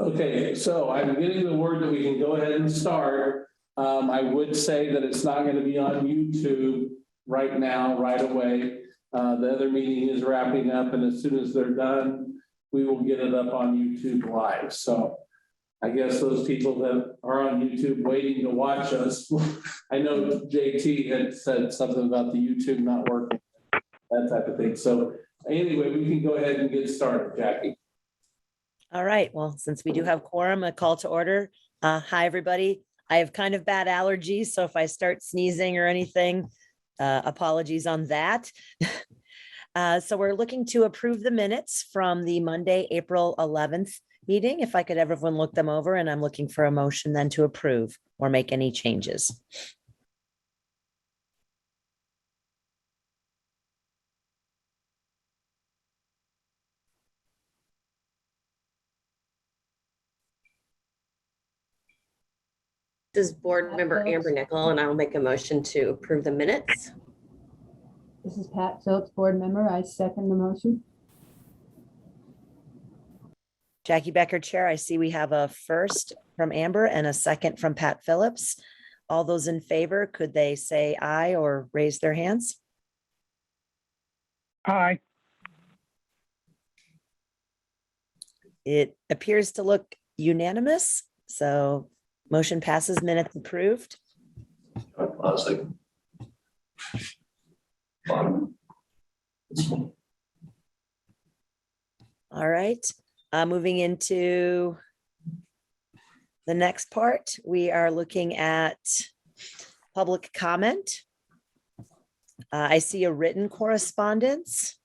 Okay, so I'm getting the word that we can go ahead and start. I would say that it's not going to be on YouTube right now, right away. The other meeting is wrapping up, and as soon as they're done, we will get it up on YouTube live. So I guess those people that are on YouTube waiting to watch us, I know JT had said something about the YouTube not working, that type of thing. So anyway, we can go ahead and get started, Jackie. All right. Well, since we do have quorum, a call to order. Hi, everybody. I have kind of bad allergies, so if I start sneezing or anything, apologies on that. So we're looking to approve the minutes from the Monday, April 11th meeting. If I could have everyone look them over, and I'm looking for a motion then to approve or make any changes. This is board member Amber Nickel, and I will make a motion to approve the minutes. This is Pat Phillips, board member. I second the motion. Jackie Becker, chair. I see we have a first from Amber and a second from Pat Phillips. All those in favor, could they say aye or raise their hands? Aye. It appears to look unanimous, so motion passes, minutes approved. Blazek. All right, moving into the next part, we are looking at public comment. I see a written correspondence.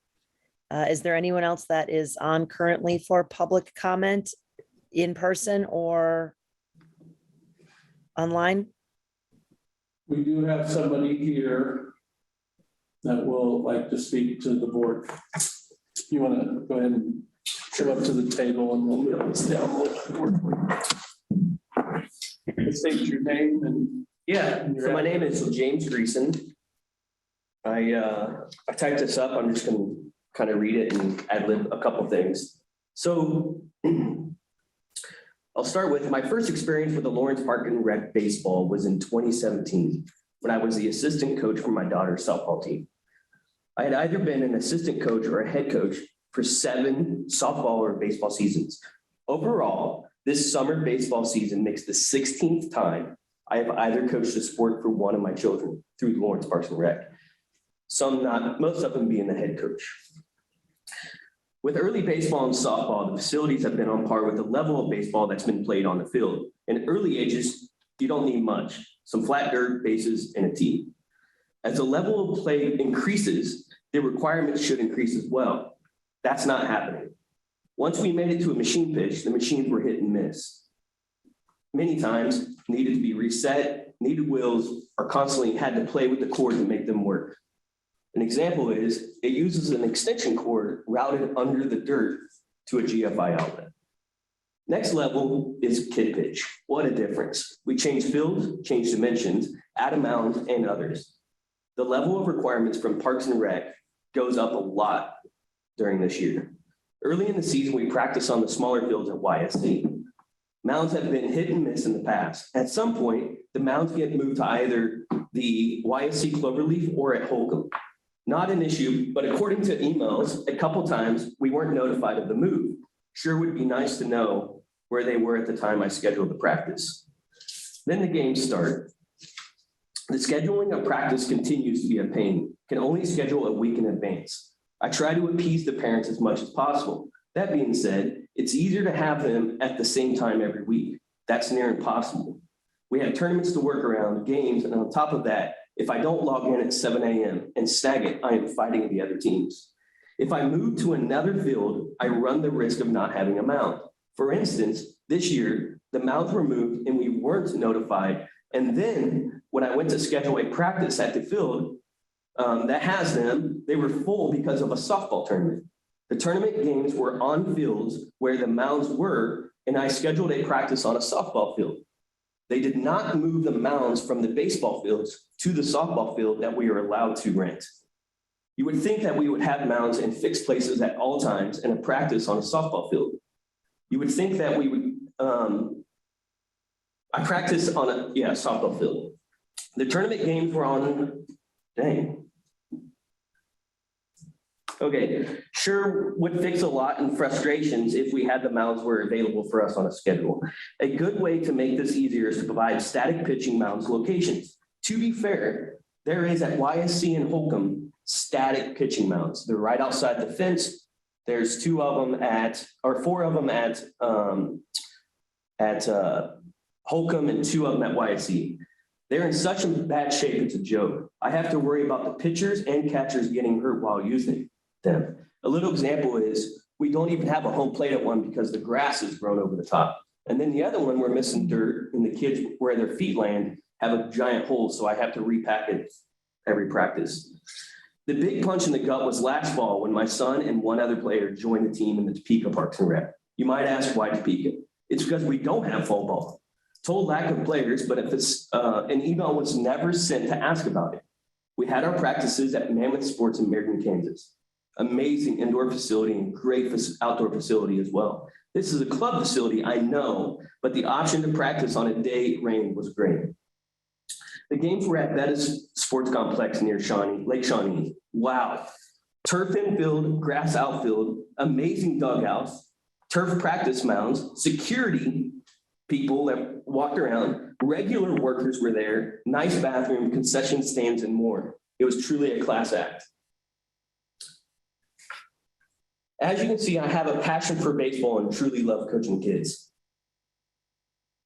Is there anyone else that is on currently for public comment in person or online? We do have somebody here that will like to speak to the board. You want to go ahead and come up to the table and we'll get this down. State your name and so my name is James Greeson. I typed this up. I'm just going to kind of read it and ad-lib a couple things. So I'll start with my first experience with the Lawrence Park and Rec baseball was in 2017 when I was the assistant coach for my daughter's softball team. I had either been an assistant coach or a head coach for 7 softball or baseball seasons. Overall, this summer baseball season makes the 16th time I have either coached a sport for one of my children through Lawrence Parks and Rec. Some not, most of them being the head coach. With early baseball and softball, the facilities have been on par with the level of baseball that's been played on the field. In early ages, you don't need much, some flat dirt, bases, and a tee. As the level of play increases, the requirements should increase as well. That's not happening. Once we made it to a machine pitch, the machines were hit and miss. Many times needed to be reset, needed wheels, or constantly had to play with the cord to make them work. An example is it uses an extension cord routed under the dirt to a GFI outlet. Next level is kid pitch. What a difference. We change fields, change dimensions, add a mound, and others. The level of requirements from Parks and Rec goes up a lot during this year. Early in the season, we practice on the smaller fields at YSC. Mounds have been hit and miss in the past. At some point, the mounds get moved to either the YSC Cloverleaf or at Holcomb. Not an issue, but according to emails, a couple times we weren't notified of the move. Sure would be nice to know where they were at the time I scheduled the practice. Then the games start. The scheduling of practice continues to be a pain, can only schedule a week in advance. I try to appease the parents as much as possible. That being said, it's easier to have them at the same time every week. That's near impossible. We have tournaments to work around, games, and on top of that, if I don't log in at 7 a.m. and snag it, I am fighting the other teams. If I move to another field, I run the risk of not having a mound. For instance, this year, the mounds were moved and we weren't notified. And then when I went to schedule a practice at the field that has them, they were full because of a softball tournament. The tournament games were on fields where the mounds were, and I scheduled a practice on a softball field. They did not move the mounds from the baseball fields to the softball field that we are allowed to rent. You would think that we would have mounds in fixed places at all times and a practice on a softball field. You would think that we would I practiced on a softball field. The tournament games were on, dang. Okay, sure would fix a lot in frustrations if we had the mounds were available for us on a schedule. A good way to make this easier is to provide static pitching mounds locations. To be fair, there is at YSC and Holcomb static pitching mounds. They're right outside the fence. There's four of them at Holcomb and 2 of them at YSC. They're in such a bad shape, it's a joke. I have to worry about the pitchers and catchers getting hurt while using them. A little example is we don't even have a home plate at one because the grass has grown over the top. And then the other one, we're missing dirt, and the kids where their feet land have a giant hole, so I have to repack it every practice. The big punch in the gut was last fall when my son and one other player joined the team in the Topeka Parks and Rec. You might ask why Topeka? It's because we don't have fall ball. Told lack of players, but if it's an email was never sent to ask about it. We had our practices at Mammoth Sports in Meriden, Kansas. Amazing indoor facility and great outdoor facility as well. This is a club facility, I know, but the option to practice on a day it rained was great. The games were at Bettis Sports Complex near Lake Shawnee. Wow. Turf infield, grass outfield, amazing dugouts, turf practice mounds, security people that walked around, regular workers were there, nice bathroom, concession stands, and more. It was truly a class act. As you can see, I have a passion for baseball and truly love coaching kids.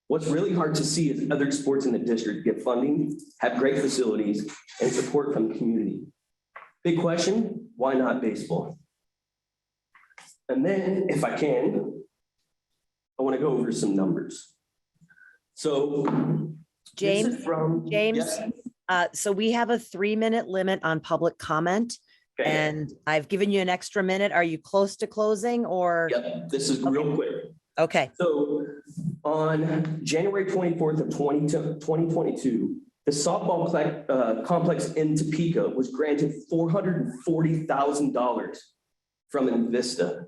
What's really hard to see is other sports in the district get funding, have great facilities, and support from the community. Big question, why not baseball? And then, if I can, I want to go over some numbers. So, James, yes. So we have a 3-minute limit on public comment. Okay. And I've given you an extra minute. Are you close to closing or? Yep, this is real quick. Okay. So on January 24th of 2022, the softball complex in Topeka was granted $440,000 from Invista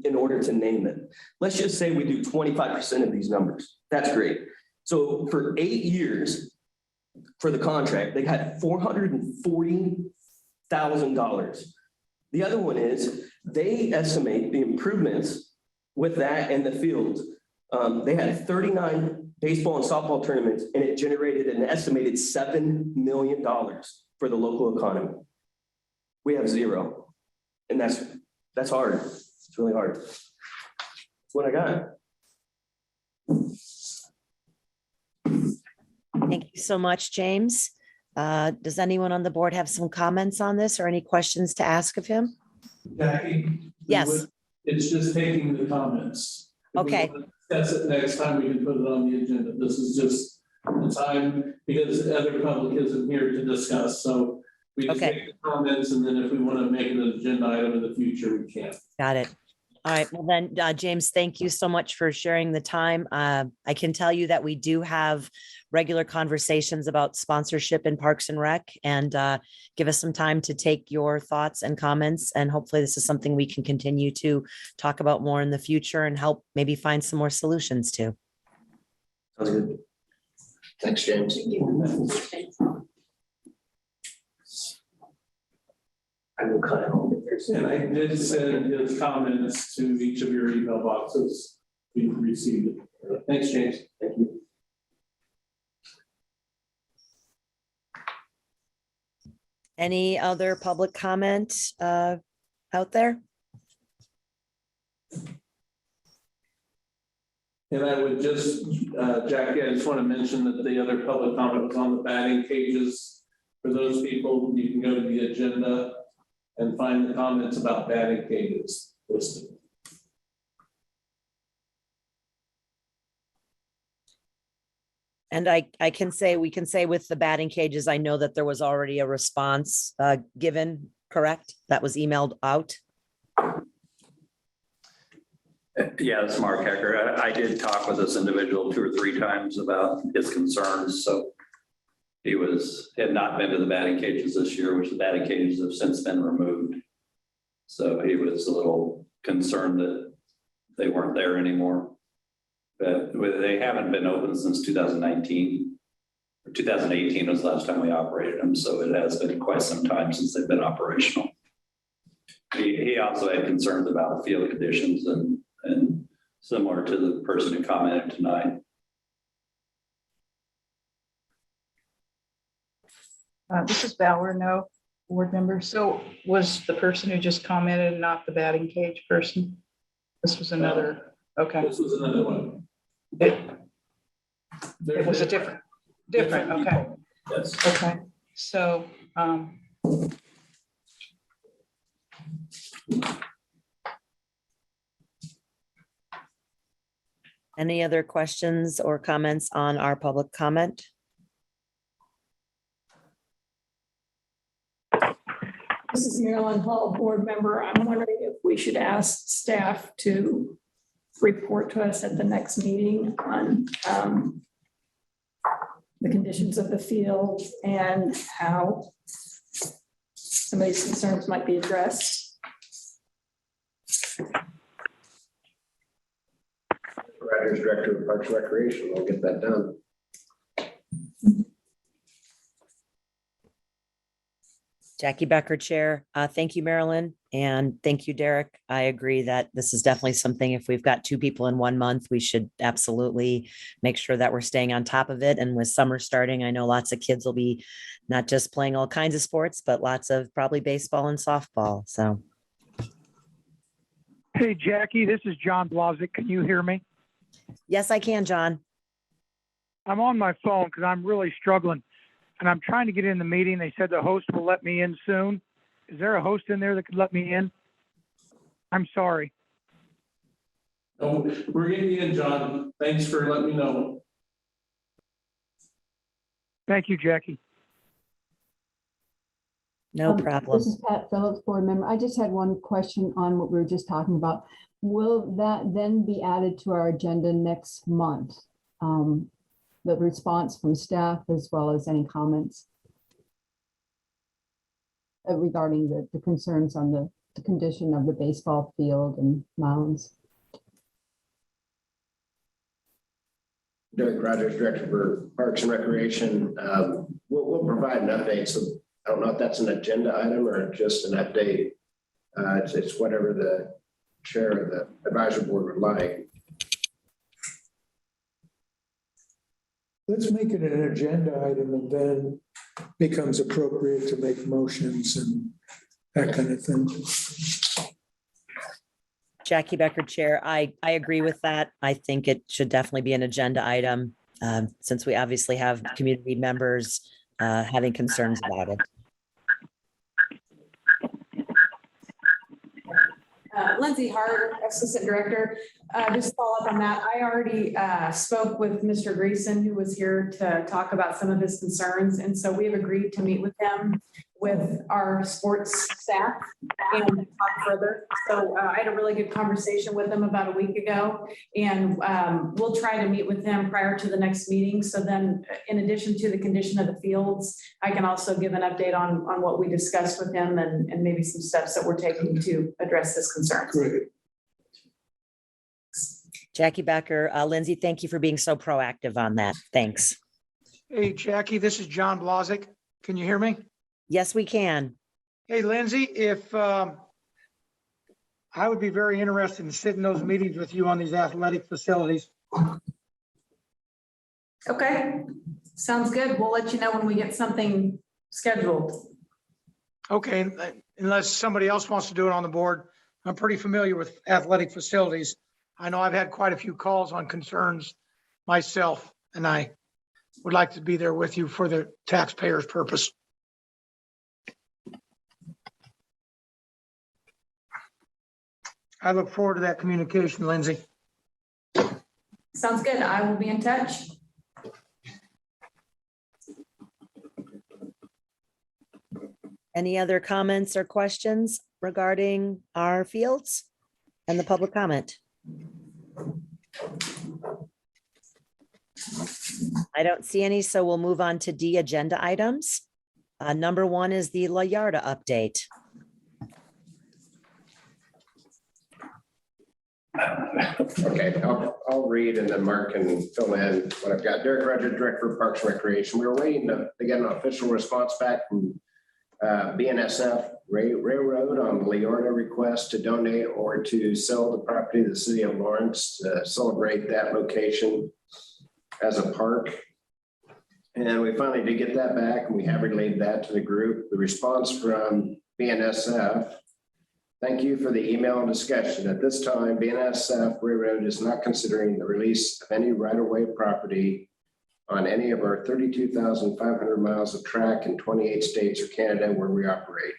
in order to name it. Let's just say we do 25% of these numbers. That's great. So for 8 years for the contract, they had $440,000. The other one is they estimate the improvements with that and the fields. They had 39 baseball and softball tournaments, and it generated an estimated $7 million for the local economy. We have 0, and that's hard. It's really hard. That's what I got. Thank you so much, James. Does anyone on the board have some comments on this or any questions to ask of him? Jackie? Yes. It's just taking the comments. If we Okay. want to discuss it next time, we can put it on the agenda. This is just the time because the other public isn't here to discuss. So we just Okay. take the comments, and then if we want to make it an agenda item in the future, we can. Got it. All right. Well then, James, thank you so much for sharing the time. I can tell you that we do have regular conversations about sponsorship in Parks and Rec, and give us some time to take your thoughts and comments. And hopefully this is something we can continue to talk about more in the future and help maybe find some more solutions to. Sounds good. Thanks, James. I will cut it off. And I did send his comments to each of your email boxes. We received it. Thanks, James. Thank you. Any other public comment out there? And I would just, Jackie, I just want to mention that the other public comment was on the batting cages. For those people, you can go to the agenda and find the comments about batting cages listed. And I can say, we can say with the batting cages, I know that there was already a response given, correct? That was emailed out. Yeah, it's Mark Hecker. I did talk with this individual 2 or 3 times about his concerns. So he had not been to the batting cages this year, which the batting cages have since been removed. So he was a little concerned that they weren't there anymore. But they haven't been open since 2019. 2018 was the last time we operated them, so it has been quite some time since they've been operational. He also had concerns about field conditions and similar to the person who commented tonight. This is Bauer, no board member. So was the person who just commented not the batting cage person? This was another, okay. This was another one. It was a different, okay, people. Yes. okay. So, Any other questions or comments on our public comment? This is Marilyn Hall, board member. I'm wondering if we should ask staff to report to us at the next meeting on the conditions of the field and how some of these concerns might be addressed. Rogers, Director of Parks and Recreation, we'll get that done. Jackie Becker, Chair. Thank you, Marilyn. And thank you, Derek. I agree that this is definitely something, if we've got 2 people in 1 month, we should absolutely make sure that we're staying on top of it. And with summer starting, I know lots of kids will be not just playing all kinds of sports, but lots of probably baseball and softball. So. Hey, Jackie, this is John Blazek. Can you hear me? Yes, I can, John. I'm on my phone because I'm really struggling and I'm trying to get in the meeting. They said the host will let me in soon. Is there a host in there that could let me in? I'm sorry. Oh, we're getting you in, John. Thanks for letting me know. Thank you, Jackie. No problem. This is Pat Phillips, board member. I just had one question on what we were just talking about. Will that then be added to our agenda next month? The response from staff as well as any comments regarding the concerns on the condition of the baseball field and mounds. Derek Rogers, Director for Parks and Recreation. We'll provide an update. So I don't know if that's an agenda item or just an update. It's whatever the chair of the advisory board would like. Let's make it an agenda item and then becomes appropriate to make motions and that kind of thing. Jackie Becker, Chair. I agree with that. I think it should definitely be an agenda item since we obviously have community members having concerns about it. Lindsay Hart, Assistant Director, just follow up on that. I already spoke with Mr. Greeson, who was here to talk about some of his concerns. And so we have agreed to meet with him with our sports staff and talk further. So I had a really good conversation with him about a week ago, and we'll try to meet with him prior to the next meeting. So then in addition to the condition of the fields, I can also give an update on what we discussed with him and maybe some steps that we're taking to address his concerns. Great. Jackie Becker, Lindsay, thank you for being so proactive on that. Thanks. Hey, Jackie, this is John Blazek. Can you hear me? Yes, we can. Hey, Lindsay, if I would be very interested in sitting those meetings with you on these athletic facilities. Okay, sounds good. We'll let you know when we get something scheduled. Okay, unless somebody else wants to do it on the board. I'm pretty familiar with athletic facilities. I know I've had quite a few calls on concerns myself, and I would like to be there with you for the taxpayers' purpose. I look forward to that communication, Lindsay. Sounds good. I will be in touch. Any other comments or questions regarding our fields and the public comment? I don't see any, so we'll move on to D, agenda items. Number 1 is the Yarda update. Okay, I'll read and then Mark can fill in what I've got. Derek Rogers, Director of Parks and Recreation. We were waiting to get an official response back from BNSF Railroad on the Yarda request to donate or to sell the property to the city of Lawrence to celebrate that location as a park. And we finally did get that back and we have relayed that to the group. The response from BNSF: thank you for the email and discussion. At this time, BNSF Railroad is not considering the release of any right-of-way property on any of our 32,500 miles of track in 28 states or Canada where we operate.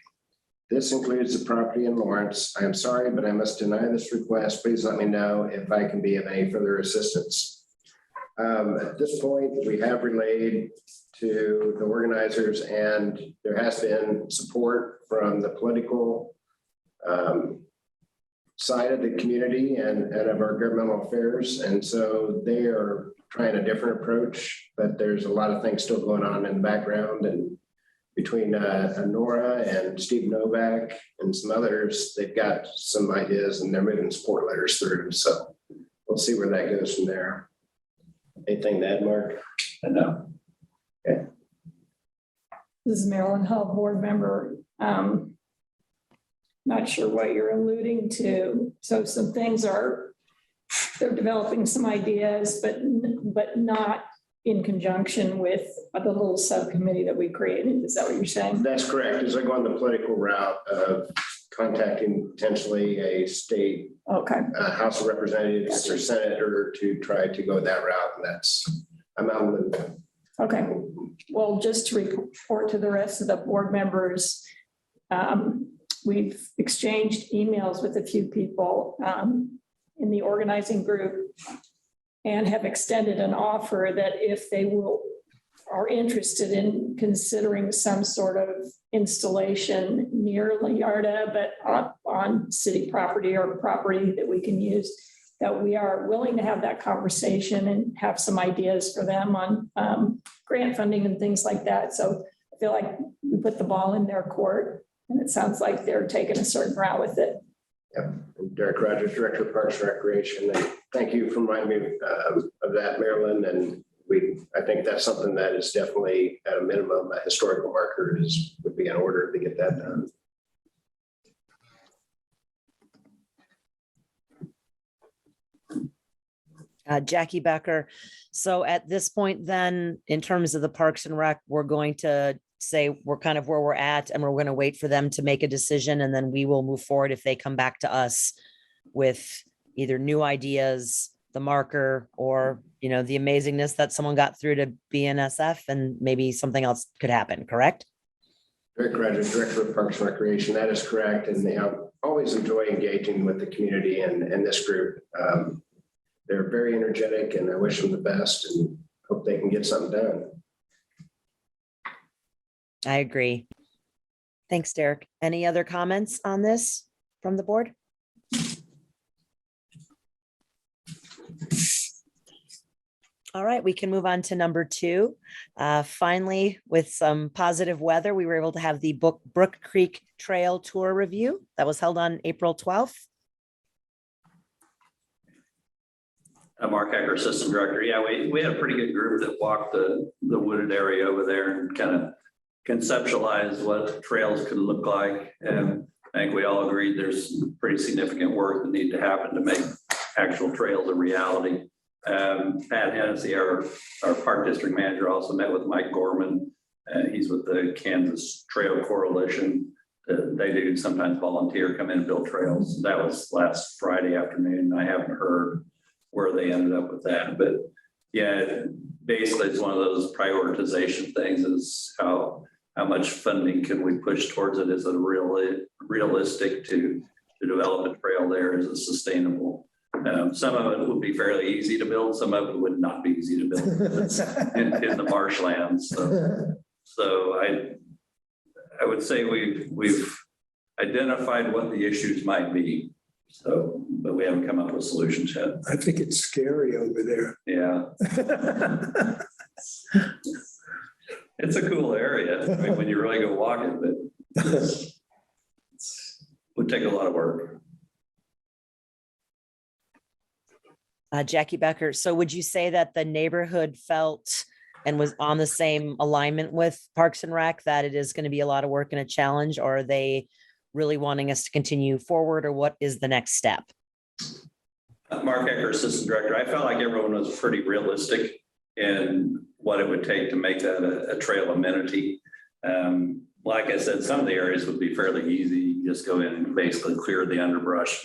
This includes the property in Lawrence. I am sorry, but I must deny this request. Please let me know if I can be of any further assistance. At this point, we have relayed to the organizers and there has been support from the political side of the community and of our governmental affairs. And so they are trying a different approach, but there's a lot of things still going on in the background. And between Nora and Steve Novak and some others, they've got some ideas and they're moving support letters through. So we'll see where that goes from there. Anything to add, Mark? No. Okay. This is Marilyn Hull, board member. Not sure what you're alluding to. So some things they're developing some ideas, but not in conjunction with the little subcommittee that we created. Is that what you're saying? That's correct. As I go on the political route of contacting potentially a state House of Representatives or senator to try to go that route. And I'm out with it. Okay. Well, just to report to the rest of the board members, we've exchanged emails with a few people in the organizing group and have extended an offer that if they are interested in considering some sort of installation near Yarda, but on city property or property that we can use, that we are willing to have that conversation and have some ideas for them on grant funding and things like that. So I feel like we put the ball in their court and it sounds like they're taking a certain route with it. Yep. And Derek Rogers, Director of Parks and Recreation. And thank you for reminding me of that, Marilyn. And I think that's something that is definitely at a minimum, a historical marker would be in order to get that done. Jackie Becker. So at this point, then, in terms of the Parks and Rec, we're going to say we're kind of where we're at and we're going to wait for them to make a decision and then we will move forward if they come back to us with either new ideas, the marker, or, you know, the amazingness that someone got through to BNSF and maybe something else could happen, correct? Derek Rogers, Director of Parks and Recreation. That is correct. And I always enjoy engaging with the community and this group. They're very energetic and I wish them the best and hope they can get something done. I agree. Thanks, Derek. Any other comments on this from the board? All right, we can move on to number 2. Finally, with some positive weather, we were able to have the Brook Creek Trail Tour review that was held on April 12th. Mark Hecker, Assistant Director. Yeah, we had a pretty good group that walked the wooded area over there and kind of conceptualized what trails could look like. And I think we all agreed there's pretty significant work that needs to happen to make actual trails a reality. Pat Hennessy, our park district manager, also met with Mike Gorman. He's with the Kansas Trail Coalition. They do sometimes volunteer, come in and build trails. That was last Friday afternoon. I haven't heard where they ended up with that, but yeah, basically it's one of those prioritization things, is how much funding can we push towards it? Is it really realistic to develop a trail there? Is it sustainable? Some of it would be fairly easy to build. Some of it would not be easy to build in the marshlands. So I would say we've identified what the issues might be. So, but we haven't come up with solutions yet. I think it's scary over there. Yeah. It's a cool area. I mean, when you really go walk it, but it would take a lot of work. Jackie Becker, so would you say that the neighborhood felt and was on the same alignment with Parks and Rec, that it is going to be a lot of work and a challenge, or are they really wanting us to continue forward, or what is the next step? Mark Ecker, Assistant Director. I felt like everyone was pretty realistic in what it would take to make that a trail amenity. Like I said, some of the areas would be fairly easy. You just go in and basically clear the underbrush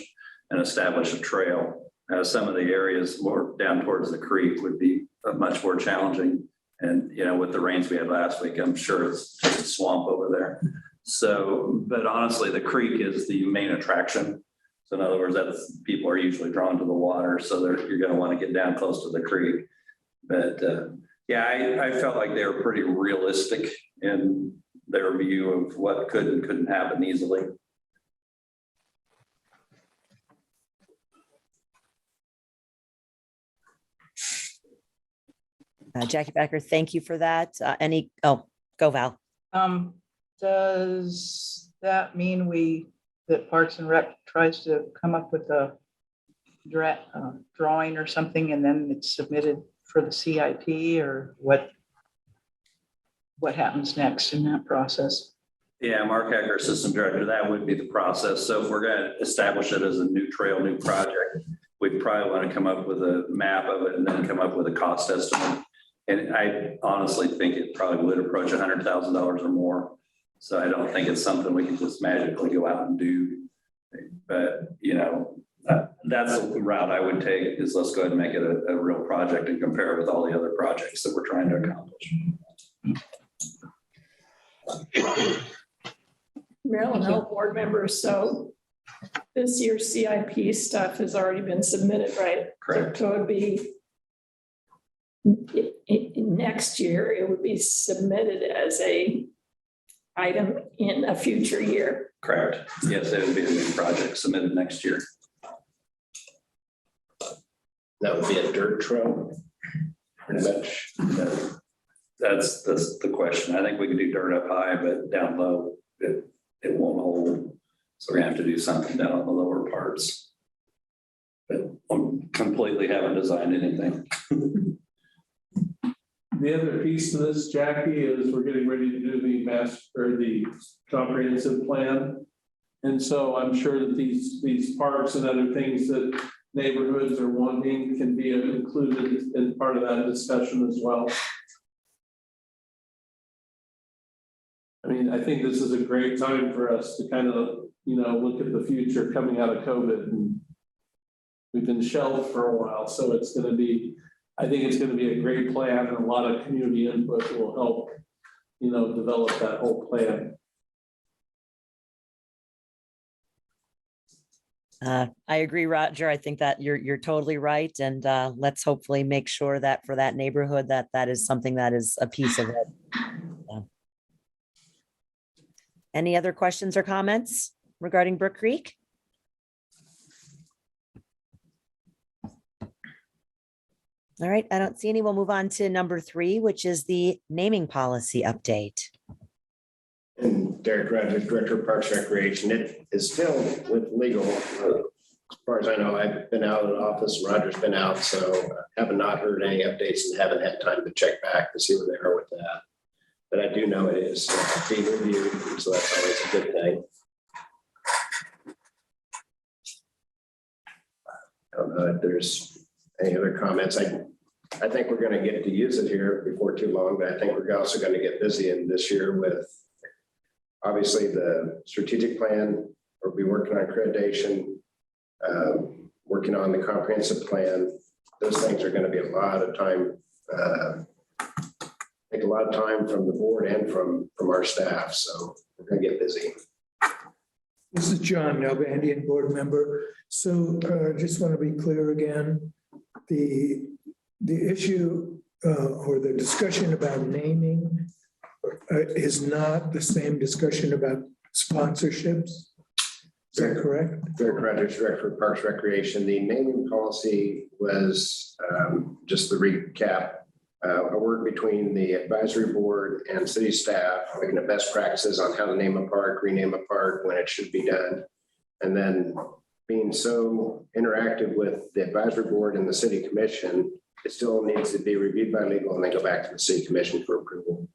and establish a trail. Some of the areas more down towards the creek would be much more challenging. And, you know, with the rains we had last week, I'm sure it's just a swamp over there. So, but honestly, the creek is the main attraction. So in other words, that's, people are usually drawn to the water. So you're going to want to get down close to the creek. But yeah, I felt like they were pretty realistic in their view of what could and couldn't happen easily. Jackie Becker, thank you for that. Go Val. Does that mean that Parks and Rec tries to come up with a drawing or something, and then it's submitted for the CIP, or what happens next in that process? Yeah, Mark Hacker, Assistant Director, that would be the process. So if we're going to establish it as a new trail, new project, we'd probably want to come up with a map of it and then come up with a cost estimate. And I honestly think it probably would approach $100,000 or more. So I don't think it's something we can just magically go out and do. But, you know, that's the route I would take, is let's go ahead and make it a real project and compare it with all the other projects that we're trying to accomplish. Maryland Health Board members, so this year's CIP stuff has already been submitted, right? Correct. So it would be next year, it would be submitted as a item in a future year. Correct. Yes, it would be a new project submitted next year. That would be a dirt trail. Pretty much. That's the question. I think we could do dirt up high, but down low, it won't hold. So we're gonna have to do something down on the lower parts. But I completely haven't designed anything. The other piece to this, Jackie, is we're getting ready to do the comprehensive plan. And so I'm sure that these parks and other things that neighborhoods are wanting can be included in part of that discussion as well. I mean, I think this is a great time for us to kind of, you know, look at the future coming out of COVID. And we've been shelved for a while, so it's going to be, I think it's going to be a great plan, and a lot of community input that will help, you know, develop that whole plan. I agree, Roger. I think that you're totally right. And let's hopefully make sure that for that neighborhood, that is something that is a piece of it. Any other questions or comments regarding Brook Creek? All right, I don't see any. We'll move on to number 3, which is the naming policy update. And Derek Rogers, Director of Parks and Recreation. It is still with legal. As far as I know, I've been out of the office, Roger's been out, so have not heard any updates and haven't had time to check back to see where they are with that. But I do know it is being reviewed, so that's always a good thing. I don't know if there's any other comments. I think we're going to get to use it here before too long, but I think we're also going to get busy in this year with obviously the strategic plan. We'll be working on accreditation, working on the comprehensive plan. Those things are going to be a lot of time, take a lot of time from the board and from our staff. So we're going to get busy. This is John Nalbandian, board member. So I just want to be clear again. The issue or the discussion about naming is not the same discussion about sponsorships. Is that correct? Derek Rogers, Director of Parks Recreation. The naming policy was just the recap, a work between the advisory board and city staff, looking at best practices on how to name a park, rename a park when it should be done. And then being so interactive with the advisory board and the city commission, it still needs to be reviewed by legal and then go back to the city commission for approval.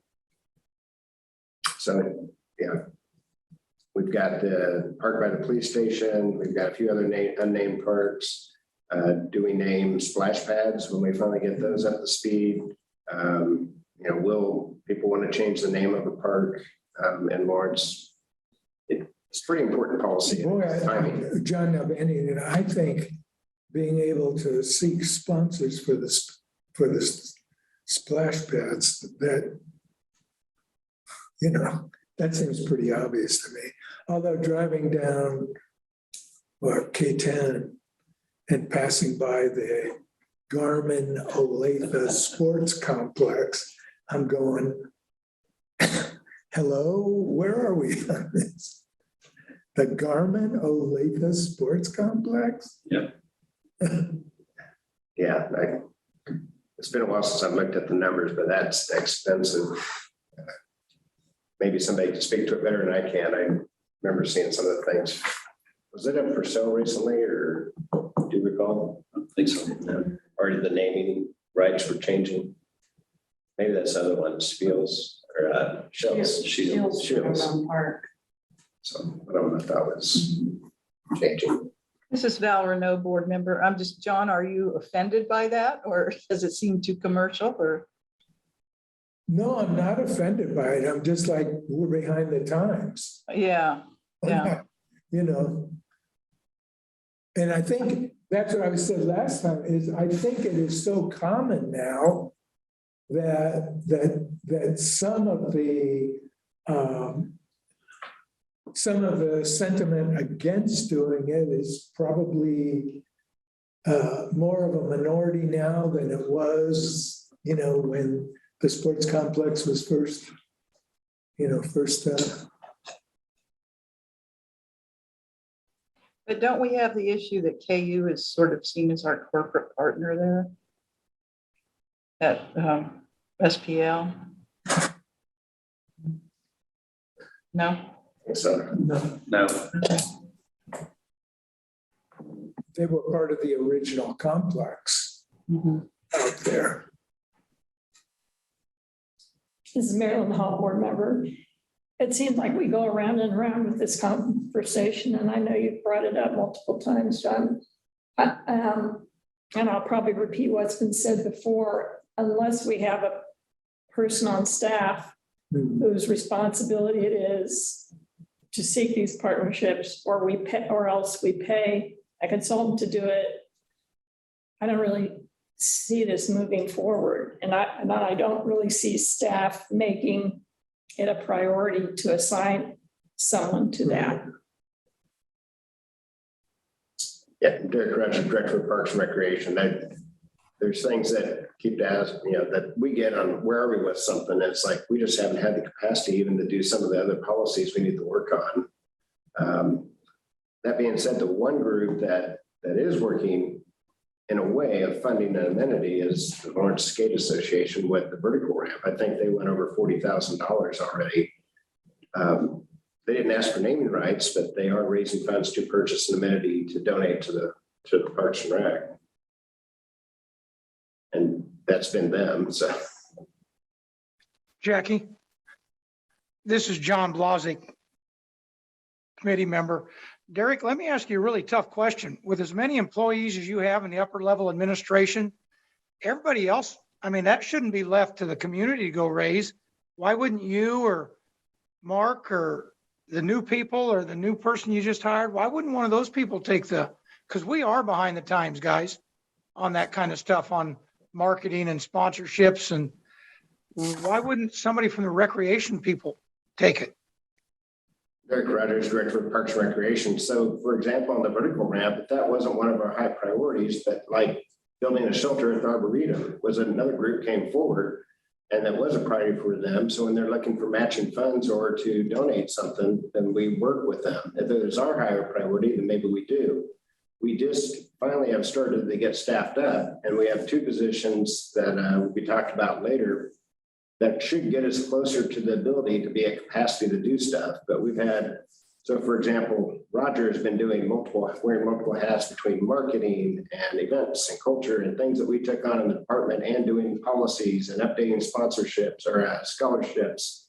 So, yeah. We've got the park by the police station. We've got a few other unnamed parks. Do we name splash pads when we finally get those up to speed? Will people want to change the name of a park in Lawrence? It's pretty important policy. Boy, Timing. John Nalbandian, and I think being able to seek sponsors for the splash pads, that, that seems pretty obvious to me. Although driving down K10 and passing by the Garmin Olathe Sports Complex, I'm going, hello, where are we on this? The Garmin Olathe Sports Complex? Yeah. Yeah, it's been a while since I've looked at the numbers, but that's expensive. Maybe somebody can speak to it better than I can. I remember seeing some of the things. Was it up for sale recently, or do you recall? I don't think so. No. Or the naming rights were changing? Maybe that's the other one, Spiels or Shields. Shields. Park. So I don't know if that was changing. This is Val Renault, board member. John, are you offended by that, or does it seem too commercial, or? No, I'm not offended by it. I'm just like, we're behind the times. Yeah, yeah. And I think that's what I said last time, is I think it is so common now that some of the sentiment against doing it is probably more of a minority now than it was, when the sports complex was first. But don't we have the issue that KU is sort of seen as our corporate partner there? At SPL? No? So No, They were part of the original complex out there. This is Marilyn Hall, board member. It seems like we go around and around with this conversation, and I know you've brought it up multiple times, John. And I'll probably repeat what's been said before, unless we have a person on staff whose responsibility it is to seek these partnerships, or we pay, or else we pay a consultant to do it. I don't really see this moving forward, and I don't really see staff making it a priority to assign someone to that. yeah, Derek Rogers, Director of Parks and Recreation. There's things that keep asking, that we get on where are we with something. It's like we just haven't had the capacity even to do some of the other policies we need to work on. That being said, the one group that is working in a way of funding an amenity is the Lawrence Skate Association with the vertical ramp. I think they went over $40,000 already. They didn't ask for naming rights, but they are raising funds to purchase an amenity to donate to the Parks and Rec. And that's been them, so. Jackie, this is John Blazek, committee member. Derek, let me ask you a really tough question. With as many employees as you have in the upper level administration, everybody else, that shouldn't be left to the community to go raise. Why wouldn't you or Mark or the new people or the new person you just hired, why wouldn't one of those people take because we are behind the times, guys, on that kind of stuff, on marketing and sponsorships, and why wouldn't somebody from the recreation people take it? Derek Rogers, Director of Parks and Recreation. So for example, on the vertical ramp, if that wasn't one of our high priorities, but like building a shelter at the Arboretum was another group came forward and that was a priority for them. So when they're looking for matching funds or to donate something, then we work with them. If it is our higher priority, then maybe we do. We just finally have started to get staffed up, and we have two positions that will be talked about later that should get us closer to the ability to be at capacity to do stuff. But we've had So for example, Roger has been wearing multiple hats between marketing and events and culture and things that we took on in the department and doing policies and updating sponsorships or scholarships.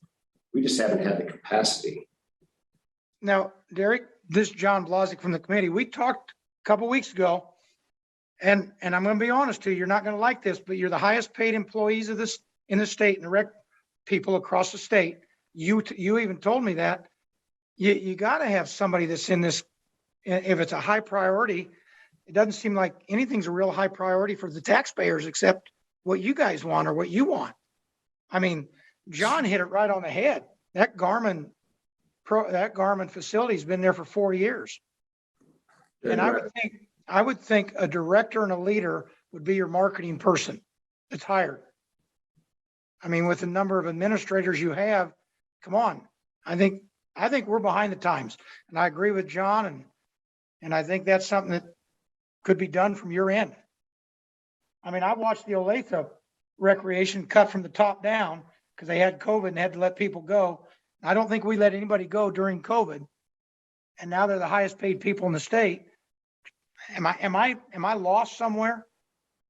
We just haven't had the capacity. Now, Derek, this is John Blazek from the committee. We talked a couple weeks ago, and I'm going to be honest to you, you're not going to like this, but you're the highest paid employees of this in the state and the rec people across the state. You even told me that. You got to have somebody that's in this. If it's a high priority, it doesn't seem like anything's a real high priority for the taxpayers except what you guys want or what you want. I mean, John hit it right on the head. That Garmin facility's been there for 4 years. And I would think a director and a leader would be your marketing person that's hired. I mean, with the number of administrators you have, come on. I think we're behind the times, and I agree with John, and I think that's something that could be done from your end. I mean, I watched the Olathe recreation cut from the top down because they had COVID and had to let people go. I don't think we let anybody go during COVID, and now they're the highest paid people in the state. Am I lost somewhere?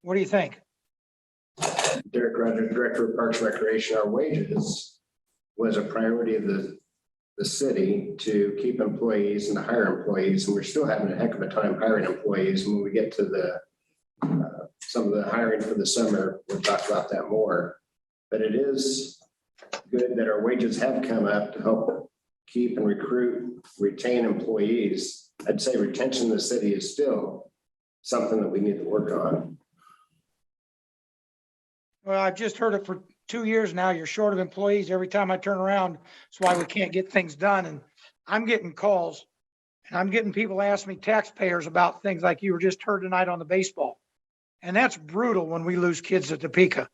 What do you think? Derek Roger, Director of Parks and Recreation, our wages was a priority of the city to keep employees and to hire employees. And we're still having a heck of a time hiring employees. When we get to some of the hiring for the summer, we'll talk about that more. But it is good that our wages have come up to help keep and retain employees. I'd say retention in the city is still something that we need to work on. Well, I've just heard it for 2 years now. You're short of employees every time I turn around. That's why we can't get things done. And I'm getting calls and I'm getting people ask me, taxpayers, about things like you were just heard tonight on the baseball. And that's brutal when we lose kids at Topeka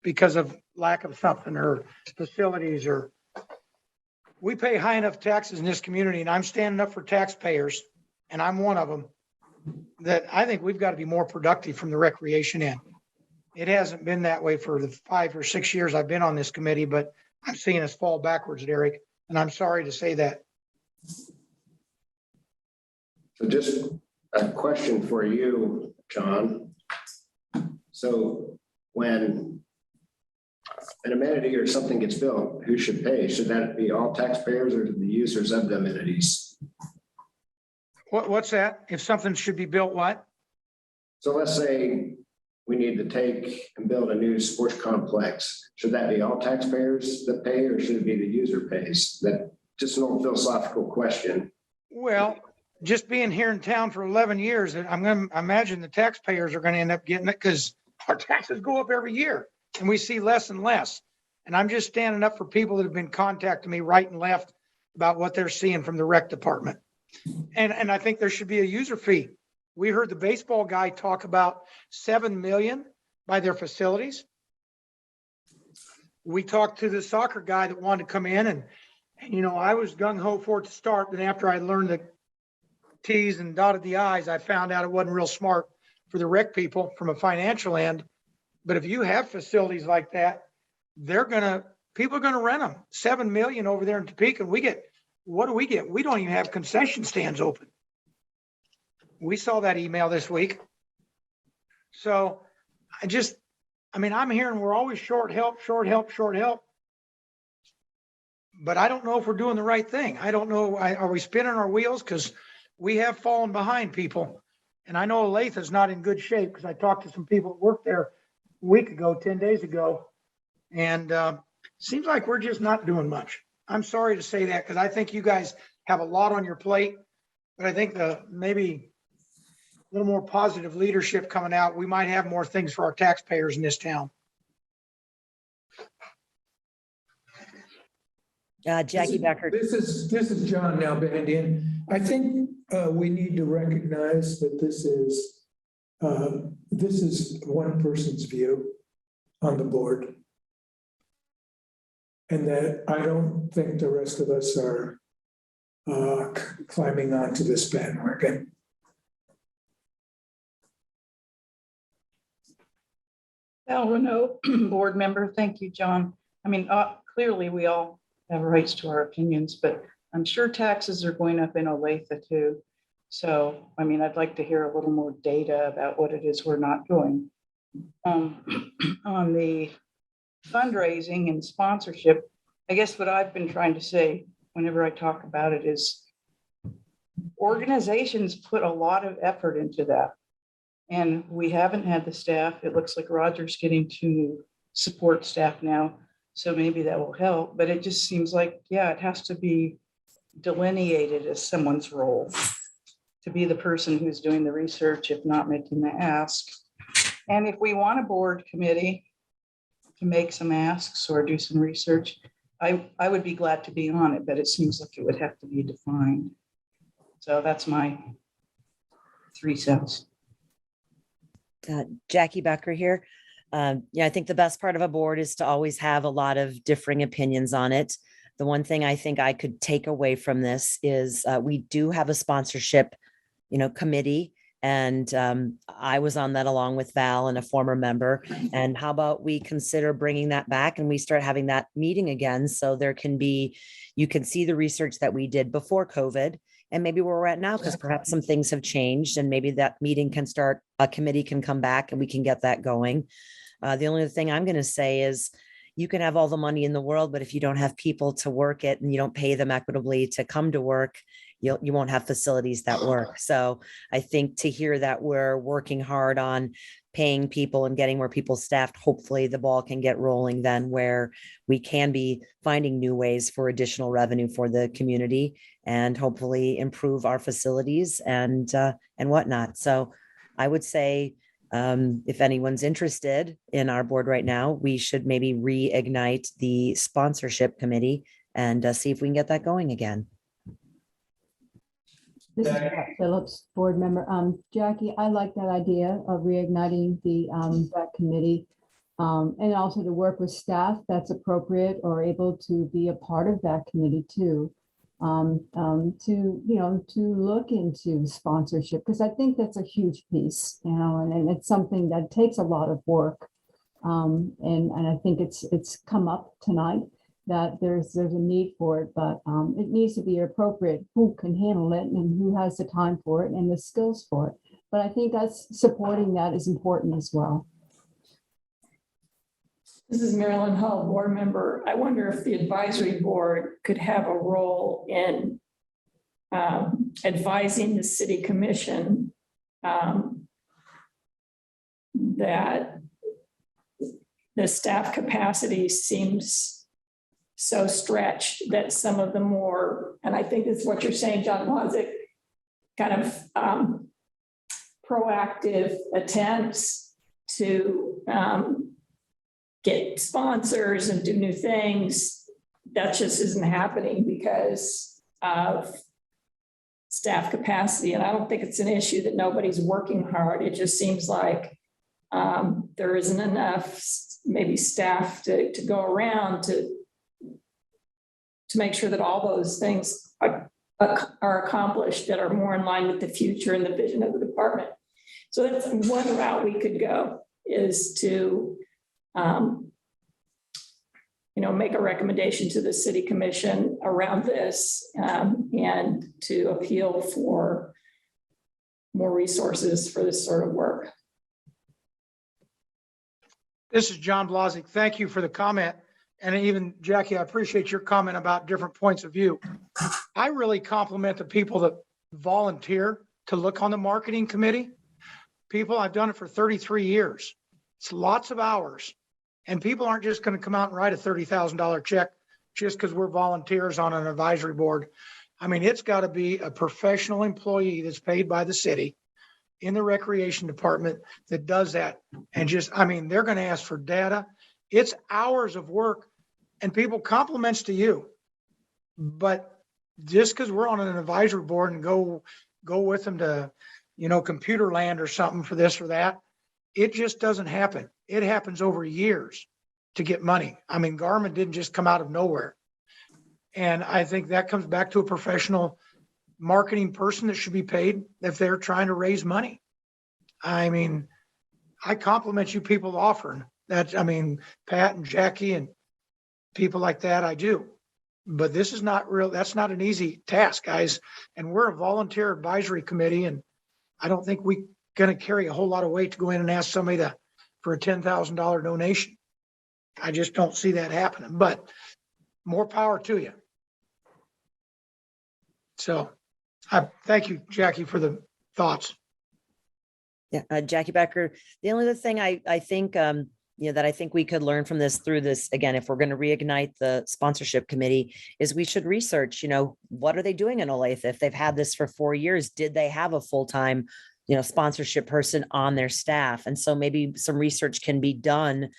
because of lack of something or facilities, or we pay high enough taxes in this community, and I'm standing up for taxpayers, and I'm one of them, that I think we've got to be more productive from the recreation end. It hasn't been that way for the 5 or 6 years I've been on this committee, but I'm seeing us fall backwards, Derek, and I'm sorry to say that. So just a question for you, John. So when an amenity or something gets built, who should pay? Should that be all taxpayers or the users of the amenities? What's that? If something should be built, what? So let's say we need to take and build a new sports complex. Should that be all taxpayers that pay, or should it be the user pays? That just an old philosophical question. Well, just being here in town for 11 years, I'm going to imagine the taxpayers are going to end up getting it because our taxes go up every year and we see less and less. And I'm just standing up for people that have been contacting me right and left about what they're seeing from the rec department. And I think there should be a user fee. We heard the baseball guy talk about $7 million by their facilities. We talked to the soccer guy that wanted to come in and you know, I was gung ho for it to start. Then after I learned the T's and dotted the I's, I found out it wasn't real smart for the rec people from a financial end. But if you have facilities like that, people are going to rent them. 7 million over there in Topeka. And what do we get? We don't even have concession stands open. We saw that email this week. So I'm hearing we're always short help. But I don't know if we're doing the right thing. I don't know. Are we spinning our wheels? Because we have fallen behind people. And I know Olathe is not in good shape because I talked to some people that worked there a week ago, 10 days ago. And seems like we're just not doing much. I'm sorry to say that because I think you guys have a lot on your plate. But I think maybe a little more positive leadership coming out, we might have more things for our taxpayers in this town. Jackie Becker. This is John Nalbandian. I think we need to recognize that this is one person's view on the board. And that I don't think the rest of us are climbing onto this bandwagon. Al Renault, board member. Thank you, John. I mean, clearly we all have rights to our opinions, but I'm sure taxes are going up in Olathe too. So, I mean, I'd like to hear a little more data about what it is we're not doing. On the fundraising and sponsorship, I guess what I've been trying to say whenever I talk about it is organizations put a lot of effort into that. And we haven't had the staff. It looks like Roger's getting 2 new support staff now. So maybe that will help, but it just seems like, yeah, it has to be delineated as someone's role to be the person who's doing the research, if not making the ask. And if we want a board committee to make some asks or do some research, I would be glad to be on it, but it seems like it would have to be defined. So that's my 3 cents. Jackie Becker here. Yeah, I think the best part of a board is to always have a lot of differing opinions on it. The one thing I think I could take away from this is we do have a sponsorship, committee. And I was on that along with Val and a former member. And how about we consider bringing that back and we start having that meeting again? So you can see the research that we did before COVID and maybe where we're at now, because perhaps some things have changed and maybe that meeting can start, a committee can come back and we can get that going. The only thing I'm going to say is you can have all the money in the world, but if you don't have people to work it and you don't pay them equitably to come to work, you won't have facilities that work. So I think to hear that we're working hard on paying people and getting more people staffed, hopefully the ball can get rolling then where we can be finding new ways for additional revenue for the community and hopefully improve our facilities and whatnot. So I would say, if anyone's interested in our board right now, we should maybe reignite the sponsorship committee and see if we can get that going again. This is Pat Phillips, board member. Jackie, I like that idea of reigniting that committee. And also to work with staff that's appropriate or able to be a part of that committee too. To look into sponsorship, because I think that's a huge piece, and it's something that takes a lot of work. And I think it's come up tonight that there's a need for it, but it needs to be appropriate. Who can handle it and who has the time for it and the skills for it? But I think us supporting that is important as well. This is Marilyn Hull, board member. I wonder if the advisory board could have a role in advising the city commission that the staff capacity seems so stretched that some of the more, and I think it's what you're saying, John Blazek, kind of proactive attempts to get sponsors and do new things, that just isn't happening because of staff capacity. And I don't think it's an issue that nobody's working hard. It just seems like there isn't enough maybe staff to go around to make sure that all those things are accomplished that are more in line with the future and the vision of the department. So that's one route we could go, is to make a recommendation to the city commission around this and to appeal for more resources for this sort of work. This is John Blazek. Thank you for the comment. And even Jackie, I appreciate your comment about different points of view. I really compliment the people that volunteer to look on the marketing committee. People, I've done it for 33 years. It's lots of hours. And people aren't just going to come out and write a $30,000 check just because we're volunteers on an advisory board. I mean, it's got to be a professional employee that's paid by the city in the recreation department that does that. And they're going to ask for data. It's hours of work, and people, compliments to you. But just because we're on an advisory board and go with them to, computer land or something for this or that, it just doesn't happen. It happens over years to get money. I mean, Garmin didn't just come out of nowhere. And I think that comes back to a professional marketing person that should be paid if they're trying to raise money. I mean, I compliment you people offering that. I mean, Pat and Jackie and people like that, I do. But this is not real, that's not an easy task, guys. And we're a volunteer advisory committee, and I don't think we're gonna carry a whole lot of weight to go in and ask somebody for a $10,000 donation. I just don't see that happening, but more power to you. So I thank you, Jackie, for the thoughts. Yeah, Jackie Becker, the only other thing I think, that I think we could learn from this through this, again, if we're going to reignite the sponsorship committee, is we should research, what are they doing in Olathe? If they've had this for 4 years, did they have a full-time, sponsorship person on their staff? And so maybe some research can be done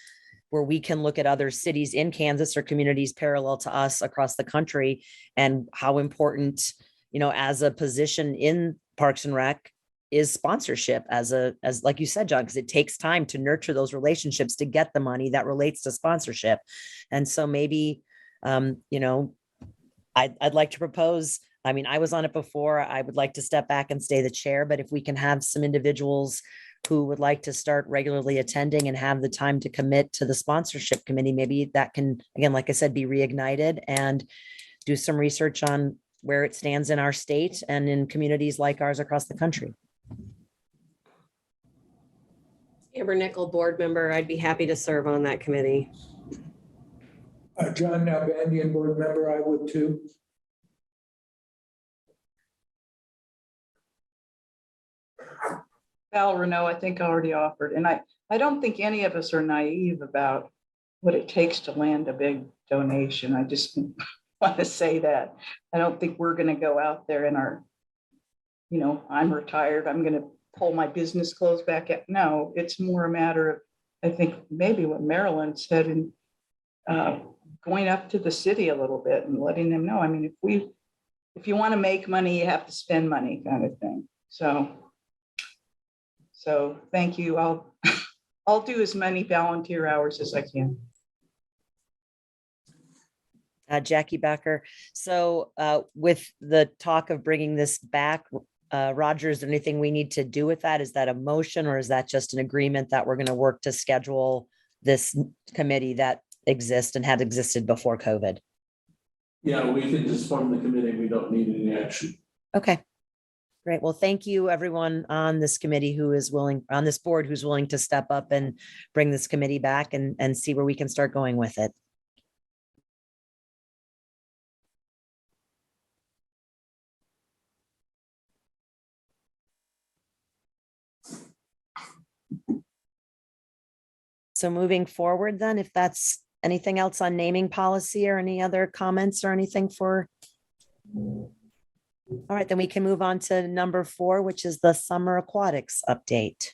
where we can look at other cities in Kansas or communities parallel to us across the country, and how important, as a position in Parks and Rec is sponsorship as like you said, John, because it takes time to nurture those relationships to get the money that relates to sponsorship. And so maybe, I'd like to propose, I was on it before. I would like to step back and stay the chair, but if we can have some individuals who would like to start regularly attending and have the time to commit to the sponsorship committee, maybe that can, again, like I said, be reignited, and do some research on where it stands in our state and in communities like ours across the country. Amber Nickel, board member, I'd be happy to serve on that committee. John Nalbandian, board member, I would too. Val Renault, I think already offered, and I don't think any of us are naive about what it takes to land a big donation. I just want to say that. I don't think we're going to go out there and I'm retired, I'm going to pull my business clothes back at. No, it's more a matter of, I think maybe what Marilyn said, and going up to the city a little bit and letting them know. If you want to make money, you have to spend money, kind of thing. So thank you. I'll do as many volunteer hours as I can. Jackie Becker. So with the talk of bringing this back, Roger, is there anything we need to do with that? Is that a motion, or is that just an agreement that we're going to work to schedule this committee that exists and had existed before COVID? Yeah, we can just form the committee. We don't need any action. Okay, great. Well, thank you everyone on this committee on this board who's willing to step up and bring this committee back and see where we can start going with it. So moving forward then, if that's anything else on naming policy or any other comments or anything for. All right, then we can move on to number 4, which is the summer aquatics update.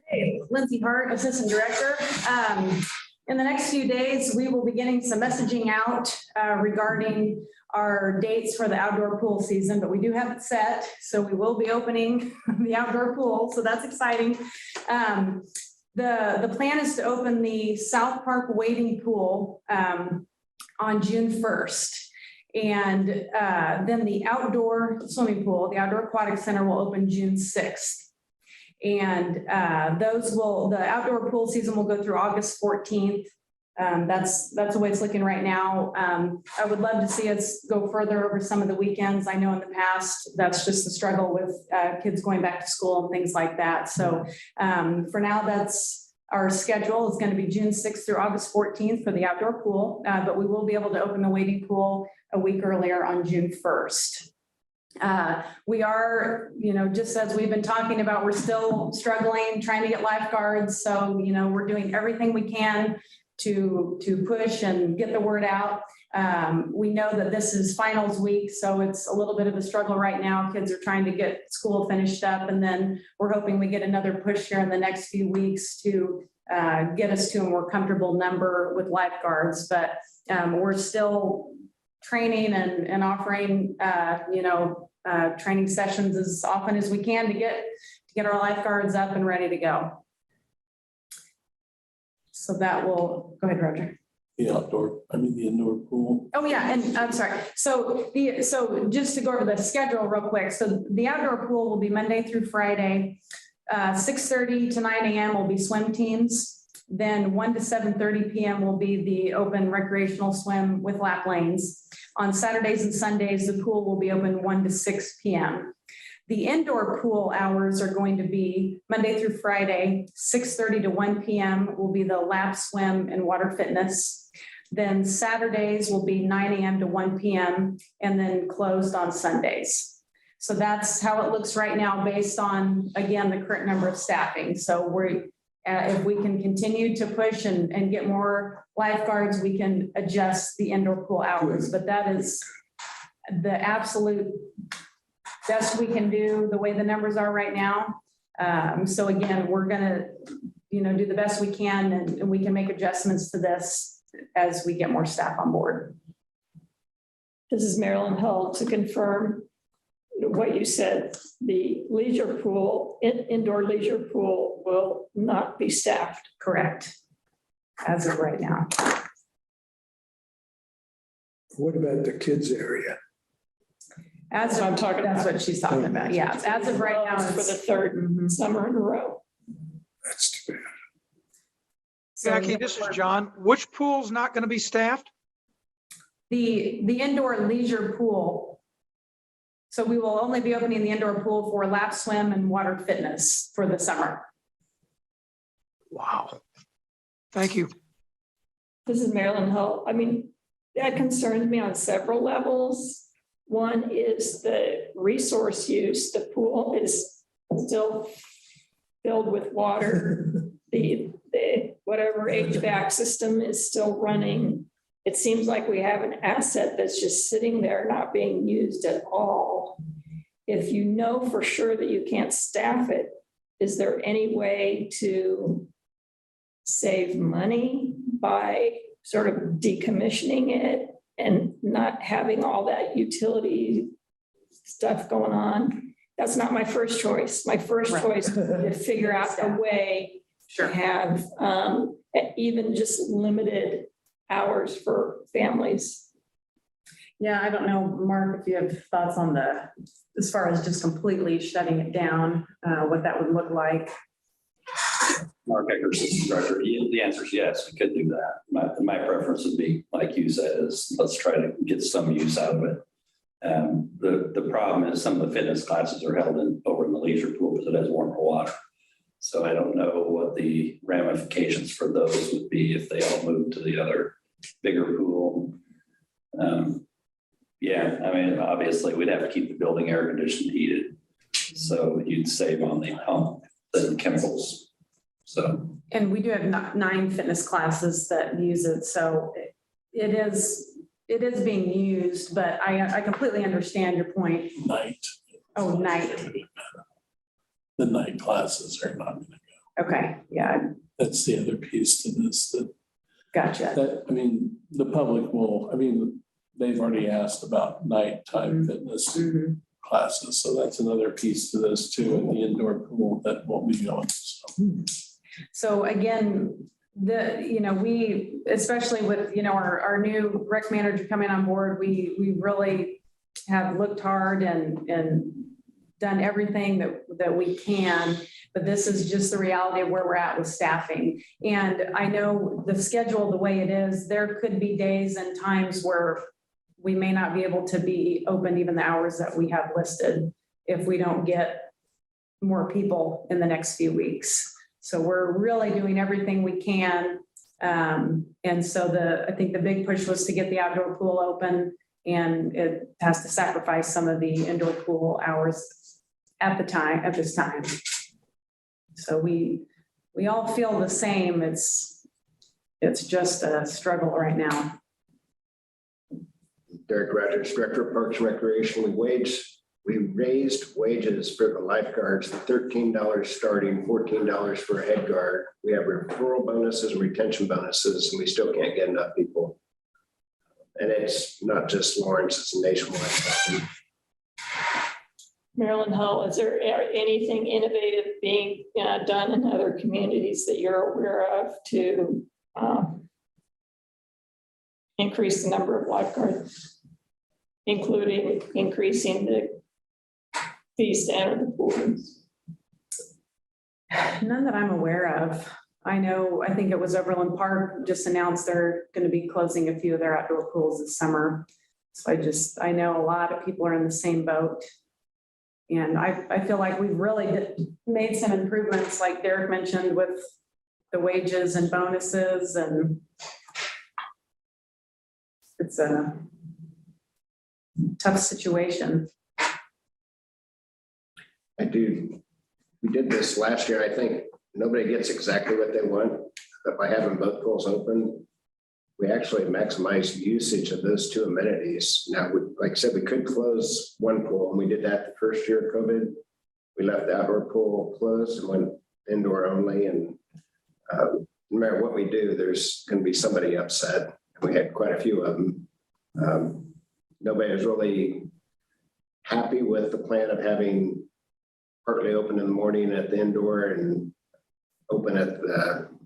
Hey, Lindsay Hart, Assistant Director. In the next few days, we will be getting some messaging out regarding our dates for the outdoor pool season, but we do have it set. So we will be opening the outdoor pool. So that's exciting. The plan is to open the South Park wading pool on June 1st. And then the outdoor swimming pool, the outdoor aquatic center, will open June 6th. And the outdoor pool season will go through August 14th. That's the way it's looking right now. I would love to see us go further over some of the weekends. I know in the past, that's just the struggle with kids going back to school and things like that. So for now, that's our schedule. It's going to be June 6th through August 14th for the outdoor pool, but we will be able to open the wading pool a week earlier on June 1st. We are, just as we've been talking about, we're still struggling, trying to get lifeguards. So, we're doing everything we can to push and get the word out. We know that this is finals week, so it's a little bit of a struggle right now. Kids are trying to get school finished up, and then we're hoping we get another push here in the next few weeks to get us to a more comfortable number with lifeguards. But we're still training and offering, training sessions as often as we can to get our lifeguards up and ready to go. So that will, go ahead, Roger. The indoor pool. Oh yeah, and I'm sorry. So just to go over the schedule real quick. So the outdoor pool will be Monday through Friday, 6:30 to 9 a.m. will be swim teams. Then 1 to 7:30 PM will be the open recreational swim with lap lanes. On Saturdays and Sundays, the pool will be open 1 to 6 PM. The indoor pool hours are going to be Monday through Friday, 6:30 to 1 PM will be the lap swim and water fitness. Then Saturdays will be 9 AM to 1 PM and then closed on Sundays. So that's how it looks right now based on, again, the current number of staffing. So if we can continue to push and get more lifeguards, we can adjust the indoor pool hours. But that is the absolute best we can do the way the numbers are right now. So again, we're gonna, do the best we can and we can make adjustments to this as we get more staff on board. This is Marilyn Hull to confirm what you said. The leisure pool, indoor leisure pool will not be staffed. Correct. As of right now. What about the kids area? As That's what I'm of, talking that's about. what she's talking about. Yeah, as of right now. For the it's- third Mhm. summer in a row. That's too bad. So Jackie, this is John. Which pool's not going to be staffed? the indoor leisure pool. So we will only be opening the indoor pool for lap swim and water fitness for the summer. Wow. Thank you. This is Marilyn Hull. I mean, that concerns me on several levels. One is the resource use. The pool is still filled with water. The whatever HVAC system is still running. It seems like we have an asset that's just sitting there not being used at all. If you know for sure that you can't staff it, is there any way to save money by sort of decommissioning it and not having all that utility stuff going on? That's not my first choice. My first Right. choice is to figure out a way to have even just limited hours for families. Yeah, I don't know, Mark, if you have thoughts on as far as just completely shutting it down, what that would look like. Mark Ecker, Assistant Director, the answer is yes, we could do that. My preference would be, like you said, is let's try to get some use out of it. The problem is some of the fitness classes are held over in the leisure pool because it has warmer water. So I don't know what the ramifications for those would be if they all moved to the other bigger pool. Yeah, I mean, obviously we'd have to keep the building air conditioned, heated. So you'd save on the chemicals. So. And we do have 9 fitness classes that use it, so it is being used, but I completely understand your point. Night. Oh, night. The night classes are not going to go. Okay, yeah, That's the other piece to this, gotcha. the public will, they've already asked about nighttime fitness Mhm. classes. So that's another piece to this too, in the indoor pool that won't be going. So. So again, we, especially with, our new rec manager coming on board, we really have looked hard and done everything that we can, but this is just the reality of where we're at with staffing. And I know the schedule, the way it is, there could be days and times where we may not be able to be open even the hours that we have listed if we don't get more people in the next few weeks. So we're really doing everything we can. And so I think the big push was to get the outdoor pool open, and it has to sacrifice some of the indoor pool hours at this time. So we all feel the same. It's just a struggle right now. Derek Rogers, Director of Parks and Recreation. We raised wages for the lifeguards, $13 starting, $14 for a head guard. We have referral bonuses and retention bonuses, and we still can't get enough people. And it's not just Lawrence, it's a nationwide problem. Marilyn Hull, is there anything innovative being done in other communities that you're aware of to increase the number of lifeguards, including increasing the fees to enter the pools? None that I'm aware of. I know, I think it was Overland Park just announced they're going to be closing a few of their outdoor pools this summer. So I know a lot of people are in the same boat. And I feel like we've really made some improvements, like Derek mentioned, with the wages and bonuses, and it's a tough situation. We did this last year. I think nobody gets exactly what they want, but by having both pools open, we actually maximize usage of those two amenities. Now, like I said, we could close one pool, and we did that the first year of COVID. We left the outdoor pool closed and went indoor only. And no matter what we do, there's going to be somebody upset. We had quite a few of them. Nobody was really happy with the plan of having partly open in the morning at the indoor and open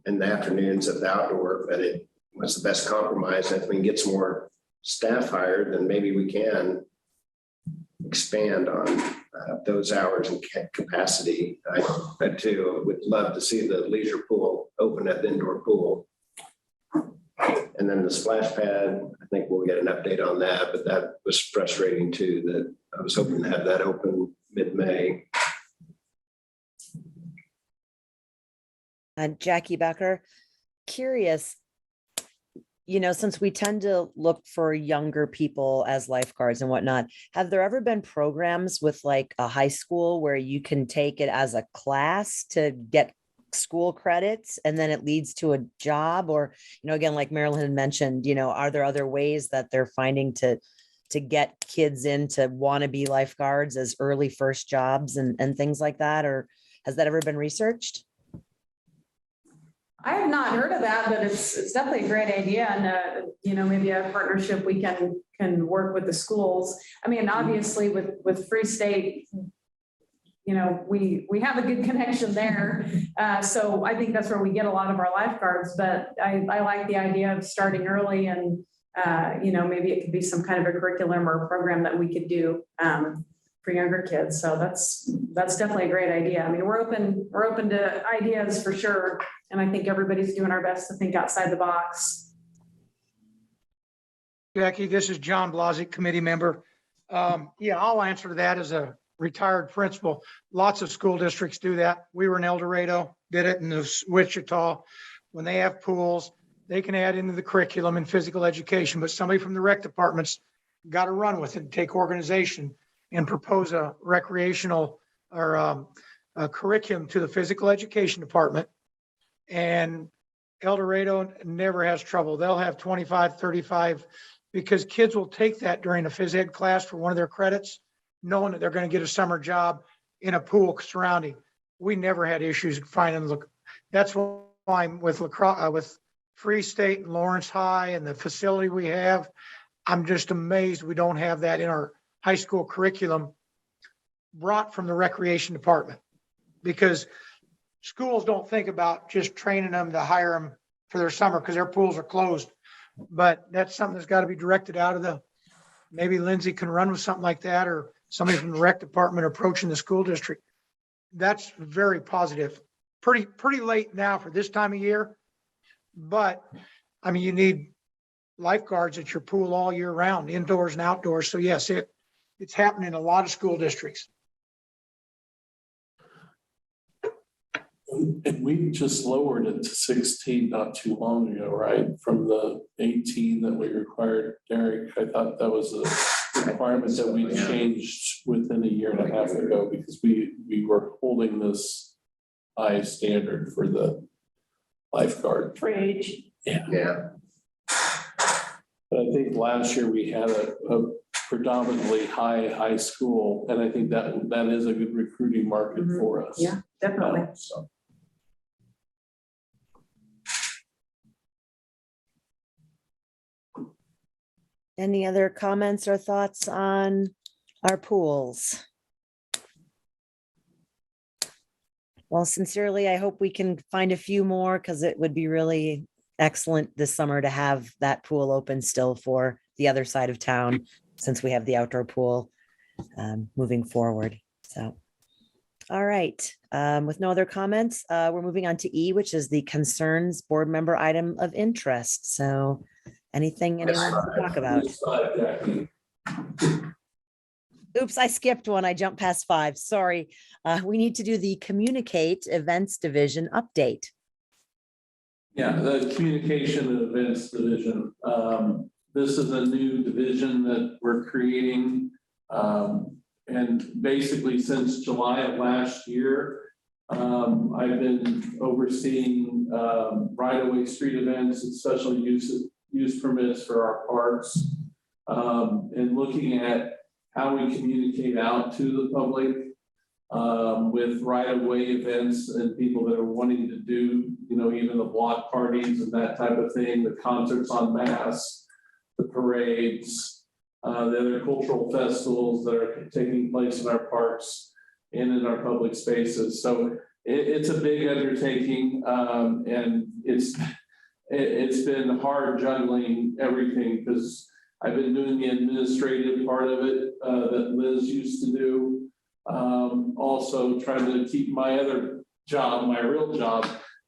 in the afternoons at the outdoor, but it was the best compromise. If we can get some more staff hired, then maybe we can expand on those hours and capacity. I too would love to see the leisure pool open at the indoor pool. And then the splash pad, I think we'll get an update on that, but that was frustrating too, that I was hoping to have that open mid-May. And Jackie Becker, curious, since we tend to look for younger people as lifeguards and whatnot, have there ever been programs with like a high school where you can take it as a class to get school credits and then it leads to a job? Or, again, like Marilyn had mentioned, are there other ways that they're finding to get kids in to want to be lifeguards as early first jobs and things like that? Or has that ever been researched? I have not heard of that, but it's definitely a great idea. And, maybe a partnership we can work with the schools. I mean, obviously with Free State, we have a good connection there. So I think that's where we get a lot of our lifeguards, but I like the idea of starting early and, maybe it could be some kind of a curriculum or a program that we could do for younger kids. So that's definitely a great idea. I mean, we're open to ideas for sure. And I think everybody's doing our best to think outside the box. Jackie, this is John Blazek, committee member. I'll answer to that as a retired principal. Lots of school districts do that. We were in El Dorado, did it in Wichita. When they have pools, they can add into the curriculum in physical education, but somebody from the rec department's got to run with it and take organization and propose a recreational or a curriculum to the physical education department. And El Dorado never has trouble. They'll have 25, 35, because kids will take that during a phys ed class for one of their credits, knowing that they're going to get a summer job in a pool surrounding. We never had issues finding them. That's why I'm with Free State and Lawrence High and the facility we have. I'm just amazed we don't have that in our high school curriculum brought from the recreation department, because schools don't think about just training them to hire them for their summer because their pools are closed. But that's something that's got to be directed out of maybe Lindsay can run with something like that, or somebody from the rec department approaching the school district. That's very positive. Pretty late now for this time of year. But I mean, you need lifeguards at your pool all year round, indoors and outdoors. So yes, it's happening in a lot of school districts. And we just lowered it to 16 not too long ago, right? From the 18 that we required. Derek, I thought that was a requirement that we changed within a year and a half ago, because we were holding this high standard for the lifeguard. For age. Yeah. But I think last year we had a predominantly high school, and I think that is a good recruiting market for us. Yeah, definitely. So. Any other comments or thoughts on our pools? Well, sincerely, I hope we can find a few more, because it would be really excellent this summer to have that pool open still for the other side of town, since we have the outdoor pool moving forward. So All right, with no other comments, we're moving on to E, which is the concerns board member item of interest. So anything anyone wants to talk about? Oops, I skipped one. I jumped past 5. Sorry. We need to do the communicate events division update. Yeah, the communication and events division. This is a new division that we're creating. And basically since July of last year, I've been overseeing right-of-way street events and special use permits for our parks. And looking at how we communicate out to the public with right-of-way events and people that are wanting to do, even the block parties and that type of thing, the concerts en masse, the parades, the other cultural festivals that are taking place in our parks and in our public spaces. So it's a big undertaking, and it's been hard juggling everything because I've been doing the administrative part of it that Liz used to do. Also trying to keep my other job, my real job,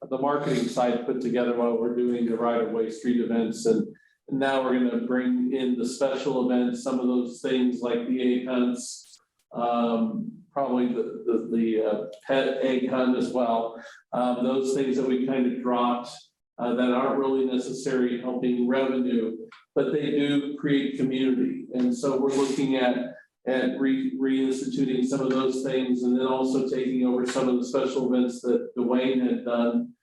the marketing side put together while we're doing the right-of-way street events. And now we're going to bring in the special events, some of those things like the egg hunts, probably the pet egg hunt as well. Those things that we kind of dropped that aren't really necessarily helping revenue, but they do create community. And so we're looking at reinstituting some of those things, and then also taking over some of the special events that Dwayne had done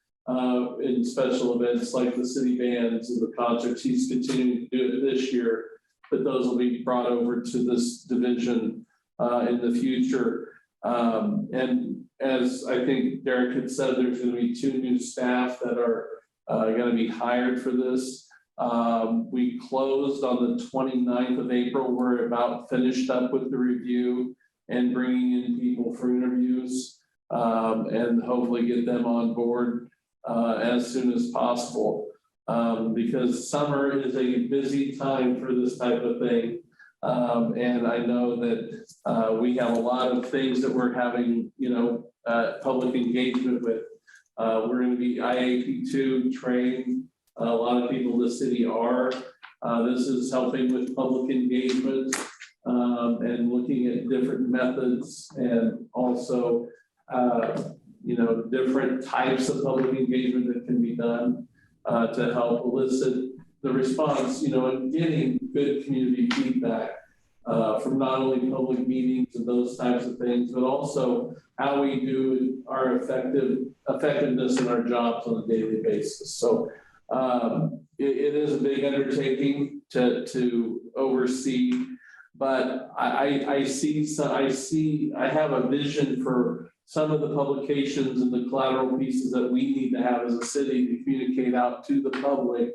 in special events like the city bands and the concerts. He's continuing to do it this year, but those will be brought over to this division in the future. And as I think Derek had said, there's going to be 2 new staff that are going to be hired for this. We closed on the 29th of April. We're about finished up with the review and bringing in people for interviews and hopefully get them on board as soon as possible, because summer is a busy time for this type of thing. And I know that we have a lot of things that we're having, public engagement with. We're going to be IAP2 trained. A lot of people in the city are. This is helping with public engagement and looking at different methods and also, different types of public engagement that can be done to help elicit the response, and getting good community feedback from not only public meetings and those types of things, but also how we do our effectiveness in our jobs on a daily basis. So it is a big undertaking to oversee, but I have a vision for some of the publications and the collateral pieces that we need to have as a city to communicate out to the public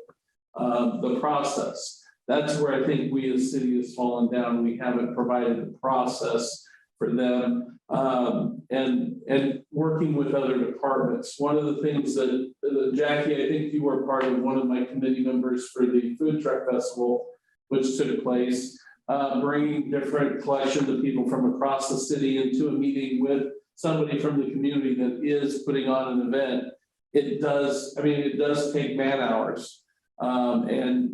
the process. That's where I think we as a city has fallen down. We haven't provided a process for them, and working with other departments. One of the things that Jackie, I think you were part of one of my committee members for the food truck festival, which took place, bringing different collections of people from across the city into a meeting with somebody from the community that is putting on an event. It does take man hours. And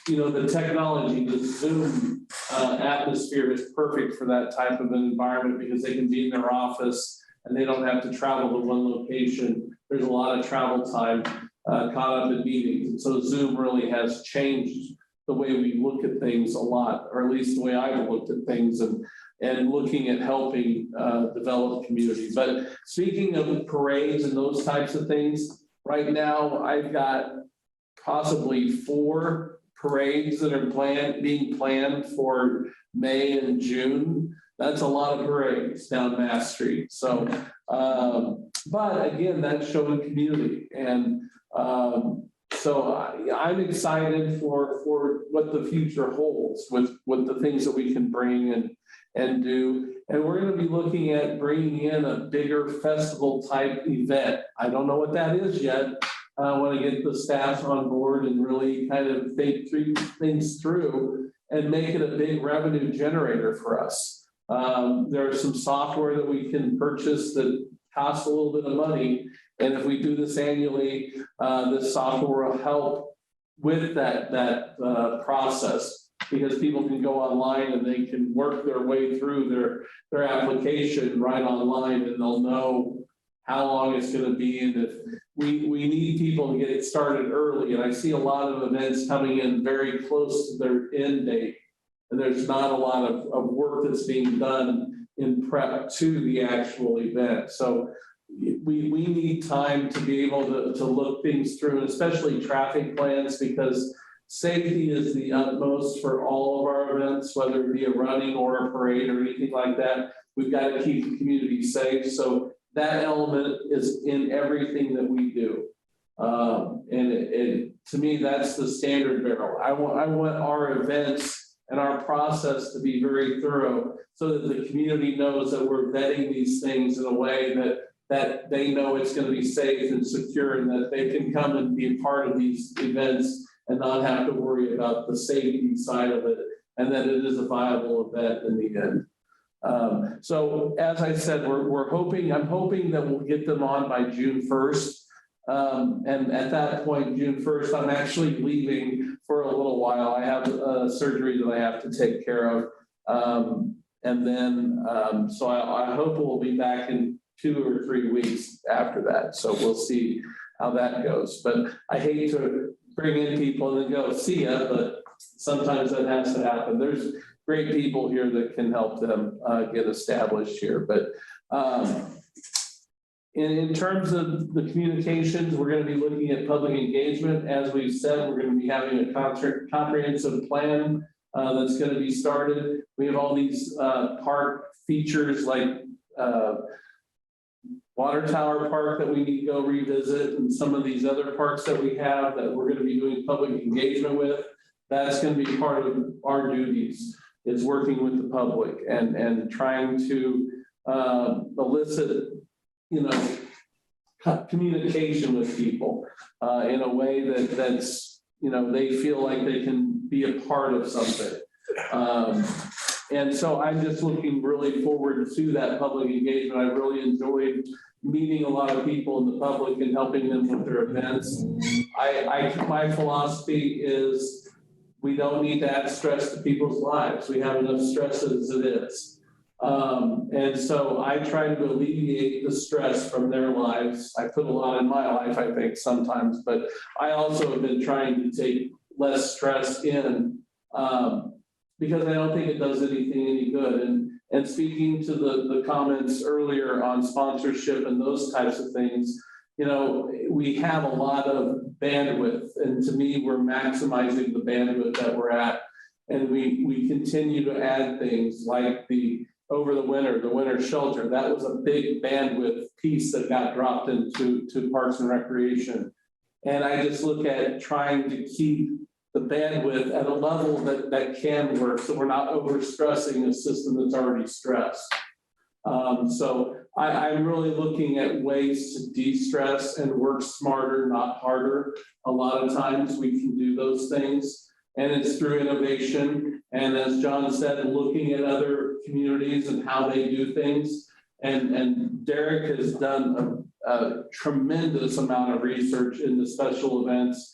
the technology, the Zoom atmosphere is perfect for that type of an environment because they can be in their office and they don't have to travel to one location. There's a lot of travel time caught up in meetings. And so Zoom really has changed the way we look at things a lot, or at least the way I've looked at things and looking at helping develop community. But speaking of parades and those types of things, right now I've got possibly 4 parades that are being planned for May and June. That's a lot of parades down Mass Street. So, but again, that's showing community. And so I'm excited for what the future holds with the things that we can bring and do. And we're going to be looking at bringing in a bigger festival type event. I don't know what that is yet. I want to get the staff on board and really kind of think things through and make it a big revenue generator for us. There's some software that we can purchase that costs a little bit of money. And if we do this annually, this software will help with that process, because people can go online and they can work their way through their application right online, and they'll know how long it's going to be. And if we need people to get it started early, and I see a lot of events coming in very close to their end date, and there's not a lot of work that's being done in prep to the actual event. So we need time to be able to look things through, and especially traffic plans, because safety is the utmost for all of our events, whether it be a running or a parade or anything like that. We've got to keep the community safe. So that element is in everything that we do. And to me, that's the standard barrel. I want our events and our process to be very thorough, so that the community knows that we're vetting these things in a way that they know it's going to be safe and secure, and that they can come and be a part of these events and not have to worry about the safety side of it, and that it is a viable event in the end. So as I said, I'm hoping that we'll get them on by June 1st. And at that point, June 1st, I'm actually leaving for a little while. I have a surgery that I have to take care of. And then, so I hope we'll be back in 2 or 3 weeks after that. So we'll see how that goes. But I hate to bring in people and then go, see ya, but sometimes that has to happen. There's great people here that can help them get established here. But in terms of the communications, we're going to be looking at public engagement. As we've said, we're going to be having a comprehensive plan that's going to be started. We have all these park features like Water Tower Park that we need to go revisit, and some of these other parks that we have that we're going to be doing public engagement with. That's going to be part of our duties, is working with the public and trying to elicit, communication with people in a way that's, they feel like they can be a part of something. And so I'm just looking really forward to that public engagement. I really enjoyed meeting a lot of people in the public and helping them with their events. My philosophy is we don't need to add stress to people's lives. We have enough stress as it is. And so I try to alleviate the stress from their lives. I put a lot in my life, I think, sometimes, but I also have been trying to take less stress in because I don't think it does anything any good. And speaking to the comments earlier on sponsorship and those types of things, we have a lot of bandwidth, and to me, we're maximizing the bandwidth that we're at. And we continue to add things like over the winter shelter. That was a big bandwidth piece that got dropped into Parks and Recreation. And I just look at trying to keep the bandwidth at a level that can work, so we're not overstressing a system that's already stressed. So I'm really looking at ways to de-stress and work smarter, not harder. A lot of times we can do those things, and it's through innovation. And as John said, looking at other communities and how they do things. And Derek has done a tremendous amount of research in the special events.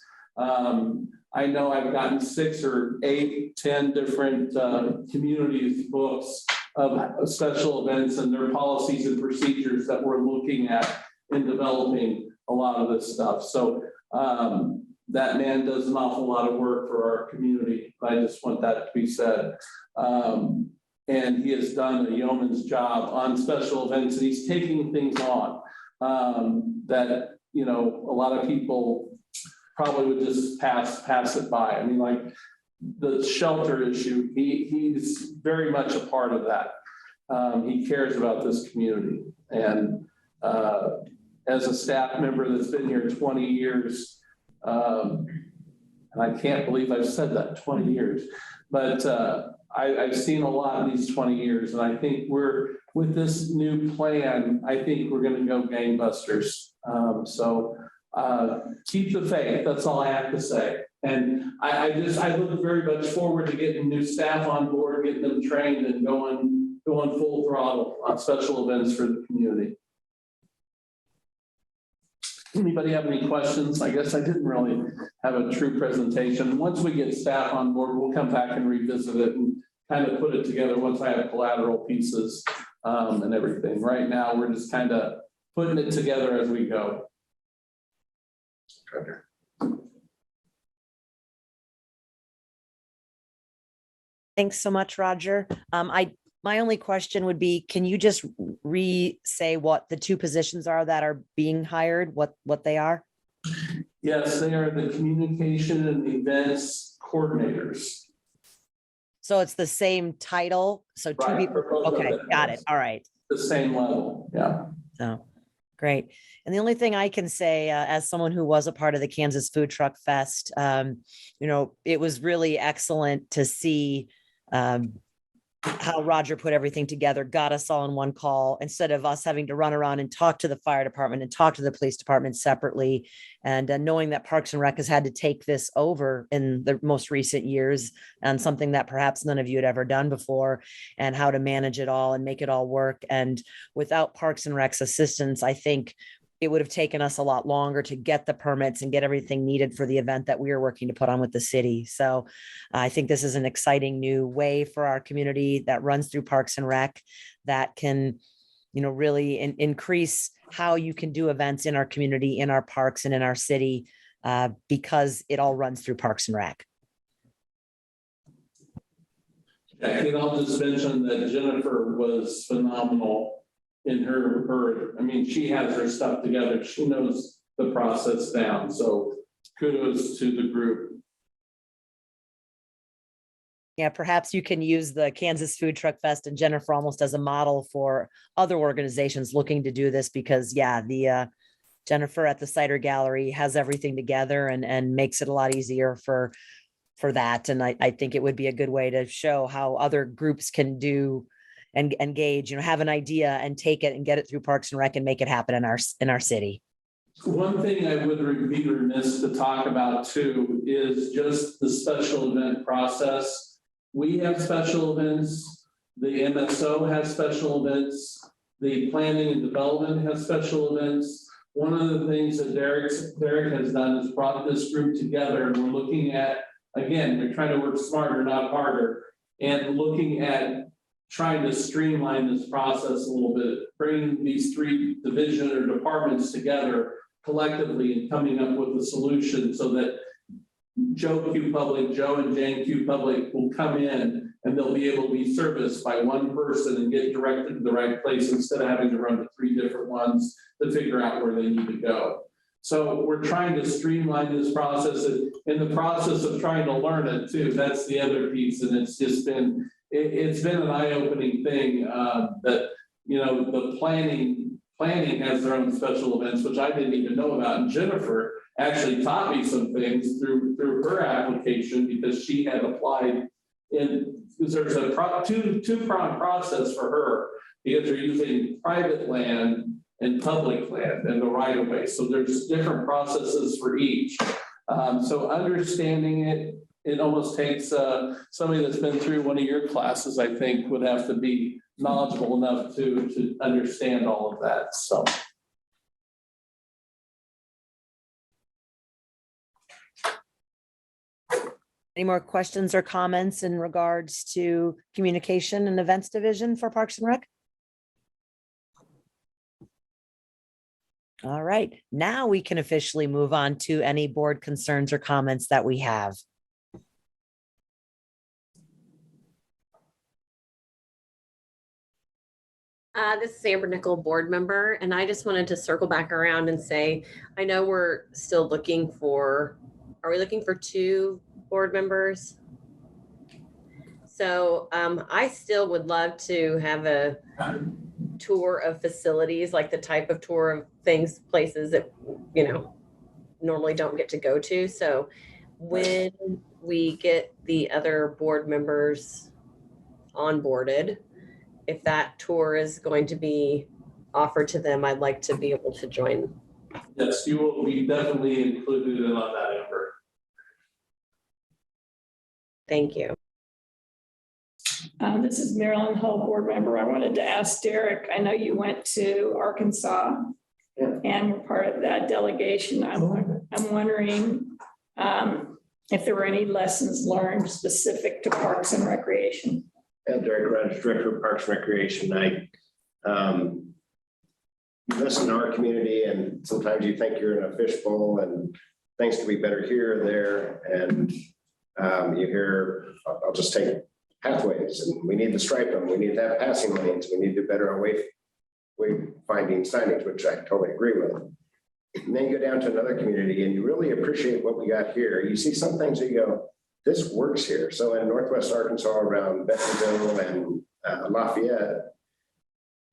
I know I've gotten 6 or 8, 10 different communities books of special events and their policies and procedures that we're looking at in developing a lot of this stuff. So that man does an awful lot of work for our community. I just want that to be said. And he has done a yeoman's job on special events, and he's taking things on that, a lot of people probably would just pass it by. I mean, like the shelter issue, he's very much a part of that. He cares about this community. And as a staff member that's been here 20 years, and I can't believe I've said that, 20 years, but I've seen a lot in these 20 years. And I think with this new plan, I think we're going to go gangbusters. So keep the faith. That's all I have to say. And I look very much forward to getting new staff on board, getting them trained and going going full throttle on special events for the community. Anybody have any questions? I guess I didn't really have a true presentation. Once we get staff on board, we'll come back and revisit it and kind of put it together once I have collateral pieces and everything. Right now, we're just kind of putting it together as we go. Thanks so much, Roger. My only question would be, can you just say what the two positions are that are being hired, what they are? Yes, they are the communication and events coordinators. So it's the same title? So two Right, people, for both of okay, them, got yes. it, all right. The same level, yeah. So, great. And the only thing I can say, as someone who was a part of the Kansas Food Truck Fest, it was really excellent to see how Roger put everything together, got us all in one call instead of us having to run around and talk to the fire department and talk to the police department separately. And knowing that Parks and Rec has had to take this over in the most recent years and something that perhaps none of you had ever done before, and how to manage it all and make it all work. And without Parks and Rec's assistance, I think it would have taken us a lot longer to get the permits and get everything needed for the event that we are working to put on with the city. So I think this is an exciting new way for our community that runs through Parks and Rec that can, really increase how you can do events in our community, in our parks and in our city, because it all runs through Parks and Rec. And I'll just mention that Jennifer was phenomenal in her, she has her stuff together. She knows the process down. So kudos to the group. Yeah, perhaps you can use the Kansas Food Truck Fest and Jennifer almost as a model for other organizations looking to do this, because the Jennifer at the Cider Gallery has everything together and makes it a lot easier for that. And I think it would be a good way to show how other groups can do and engage, have an idea and take it and get it through Parks and Rec and make it happen in our city. One thing I would be remiss to talk about too is just the special event process. We have special events, the MSO has special events, the planning and development has special events. One of the things that Derek has done is brought this group together, and we're looking at, again, we're trying to work smarter, not harder, and looking at trying to streamline this process a little bit, bringing these three division or departments together collectively and coming up with a solution so that Joe and Jane Q Public will come in and they'll be able to be serviced by one person and get directed to the right place instead of having to run to three different ones to figure out where they need to go. So we're trying to streamline this process, and in the process of trying to learn it too. That's the other piece, and it's just been an eye-opening thing that the planning has their own special events, which I didn't even know about. And Jennifer actually taught me some things through her application, because she had applied because there's a two-pronged process for her, because they're using private land and public land and the right of way. So there's different processes for each. So understanding it almost takes somebody that's been through one of your classes, I think, would have to be knowledgeable enough to understand all of that. So. Any more questions or comments in regards to communication and events division for Parks and Rec? All right, now we can officially move on to any board concerns or comments that we have. This is Amber Nickel, board member, and I just wanted to circle back around and say, I know we're still looking for, are we looking for 2 board members? So I still would love to have a tour of facilities, like the type of tour of things, places that, normally don't get to go to. So when we get the other board members onboarded, if that tour is going to be offered to them, I'd like to be able to join. Yes, you will be definitely included in on that, Amber. Thank you. This is Marilyn Hull, board member. I wanted to ask Derek, I know you went to Arkansas and were part of that delegation. I'm wondering if there were any lessons learned specific to Parks and Recreation. And Derek Rogers, Director of Parks and Recreation. You listen to our community and sometimes you think you're in a fishbowl and things can be better here or there. And you hear, I'll just take pathways and we need to stripe them. We need to have passing lanes. We need to do better on wayfinding signage, which I totally agree with. And then you go down to another community and you really appreciate what we got here. You see some things that you go, this works here. So in Northwest Arkansas around Bentonville and Lafayette,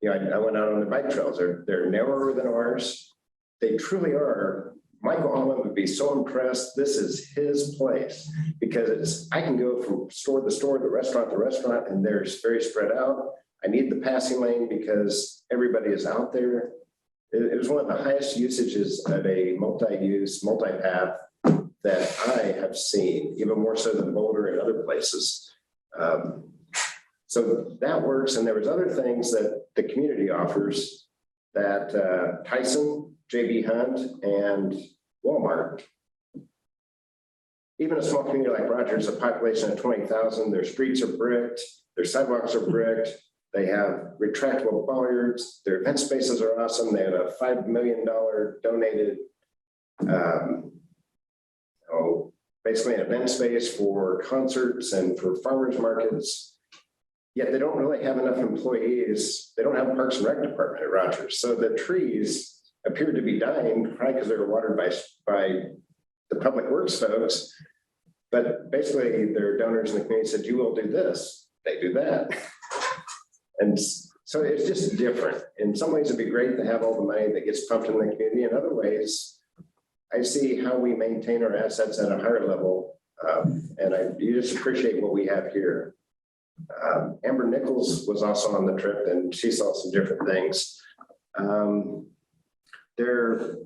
I went out on the bike trails. They're narrower than ours. They truly are. Michael Allen would be so impressed. This is his place because I can go from store to store, the restaurant to restaurant, and they're very spread out. I need the passing lane because everybody is out there. It was one of the highest usages of a multi-use, multi-path that I have seen, even more so than Boulder and other places. So that works. And there was other things that the community offers that Tyson, JB Hunt, and Walmart. Even a small community like Rogers, a population of 20,000, their streets are bricked, their sidewalks are bricked, they have retractable bollards, their event spaces are awesome. They have a $5 million donated, basically an event space for concerts and for farmers markets. Yet they don't really have enough employees. They don't have a Parks and Rec department at Rogers. So the trees appeared to be dying, probably because they were watered by the public works folks. But basically their donors in the community said, you will do this, they do that. And so it's just different. In some ways it'd be great to have all the money that gets pumped in the community. In other ways, I see how we maintain our assets at a higher level. You just appreciate what we have here. Amber Nichols was also on the trip and she saw some different things. Their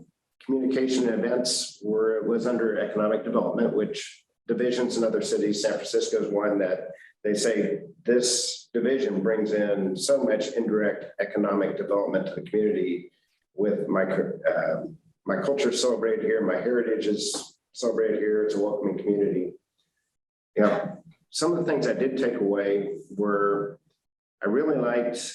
communication events was under economic development, which divisions in other cities, San Francisco is one that they say this division brings in so much indirect economic development to the community with my culture celebrated here, my heritage is celebrated here, it's a welcoming community. Some of the things I did take away were, I really liked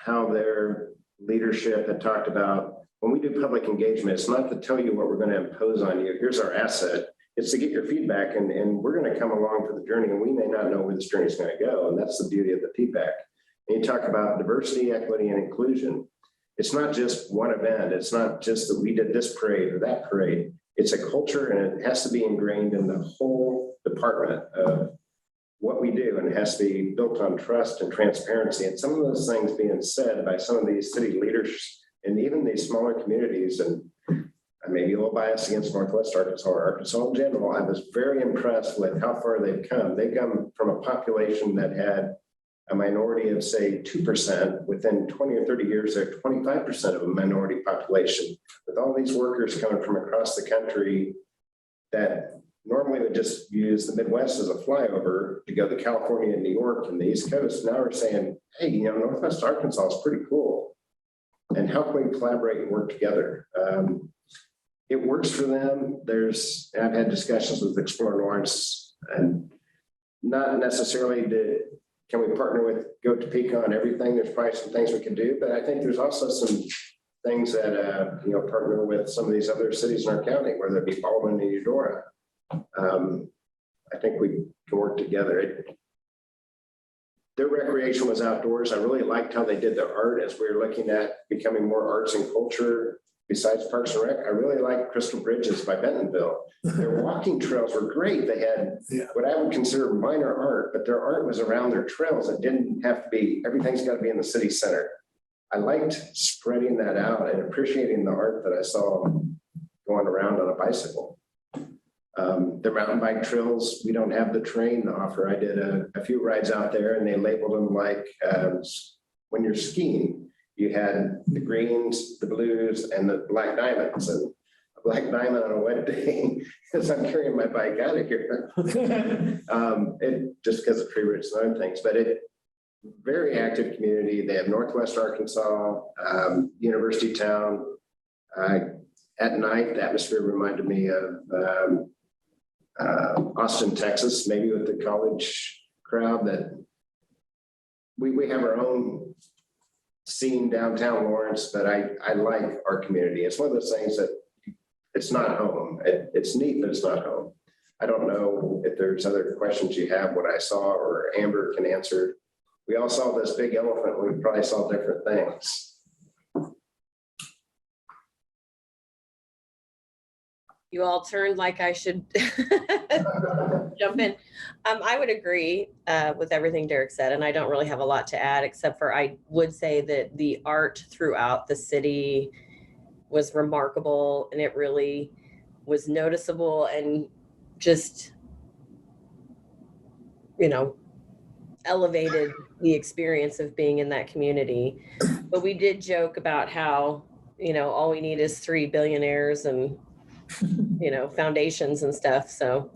how their leadership had talked about, when we do public engagement, it's not to tell you what we're going to impose on you. Here's our asset. It's to get your feedback and we're going to come along for the journey and we may not know where this journey is going to go. And that's the beauty of the feedback. And you talk about diversity, equity, and inclusion. It's not just one event. It's not just that we did this parade or that parade. It's a culture and it has to be ingrained in the whole department of what we do, and it has to be built on trust and transparency. And some of those things being said by some of these city leaders and even these smaller communities, and I may be a little biased against Northwest Arkansas or Arkansas in general, I was very impressed with how far they've come. They come from a population that had a minority of, say, 2%. Within 20 or 30 years, they're 25% of a minority population. With all these workers coming from across the country that normally would just use the Midwest as a flyover to go to California and New York and the East Coast. Now we're saying, hey, Northwest Arkansas is pretty cool. And how can we collaborate and work together? It works for them. I've had discussions with Explore Lawrence and not necessarily can we partner with Go Topeka on everything? There's probably some things we can do, but I think there's also some things that, partner with some of these other cities in our county, whether it be Baldwin and Eudora. I think we can work together. Their recreation was outdoors. I really liked how they did their art as we were looking at becoming more arts and culture besides Parks and Rec. I really liked Crystal Bridges by Bentonville. Their walking trails were great. They had what I would consider minor art, but their art was around their trails. It didn't have to be, everything's got to be in the city center. I liked spreading that out and appreciating the art that I saw going around on a bicycle. The mountain bike trails, we don't have the terrain to offer. I did a few rides out there and they labeled them like when you're skiing, you had the greens, the blues, and the black diamonds. And a black diamond on a wet day as I'm carrying my bike out of here. It just because of tree roots and other things, but very active community. They have Northwest Arkansas, University Town. At night, the atmosphere reminded me of Austin, Texas, maybe with the college crowd. That we have our own scene downtown Lawrence, but I like our community. It's one of those things that it's not home. It's neat, but it's not home. I don't know if there's other questions you have, what I saw, or Amber can answer. We all saw this big elephant. We probably saw different things. You all turned like I should jump in. I would agree with everything Derek said, and I don't really have a lot to add, except for I would say that the art throughout the city was remarkable, and it really was noticeable and just, elevated the experience of being in that community. But we did joke about how, all we need is 3 billionaires and, foundations and stuff. So,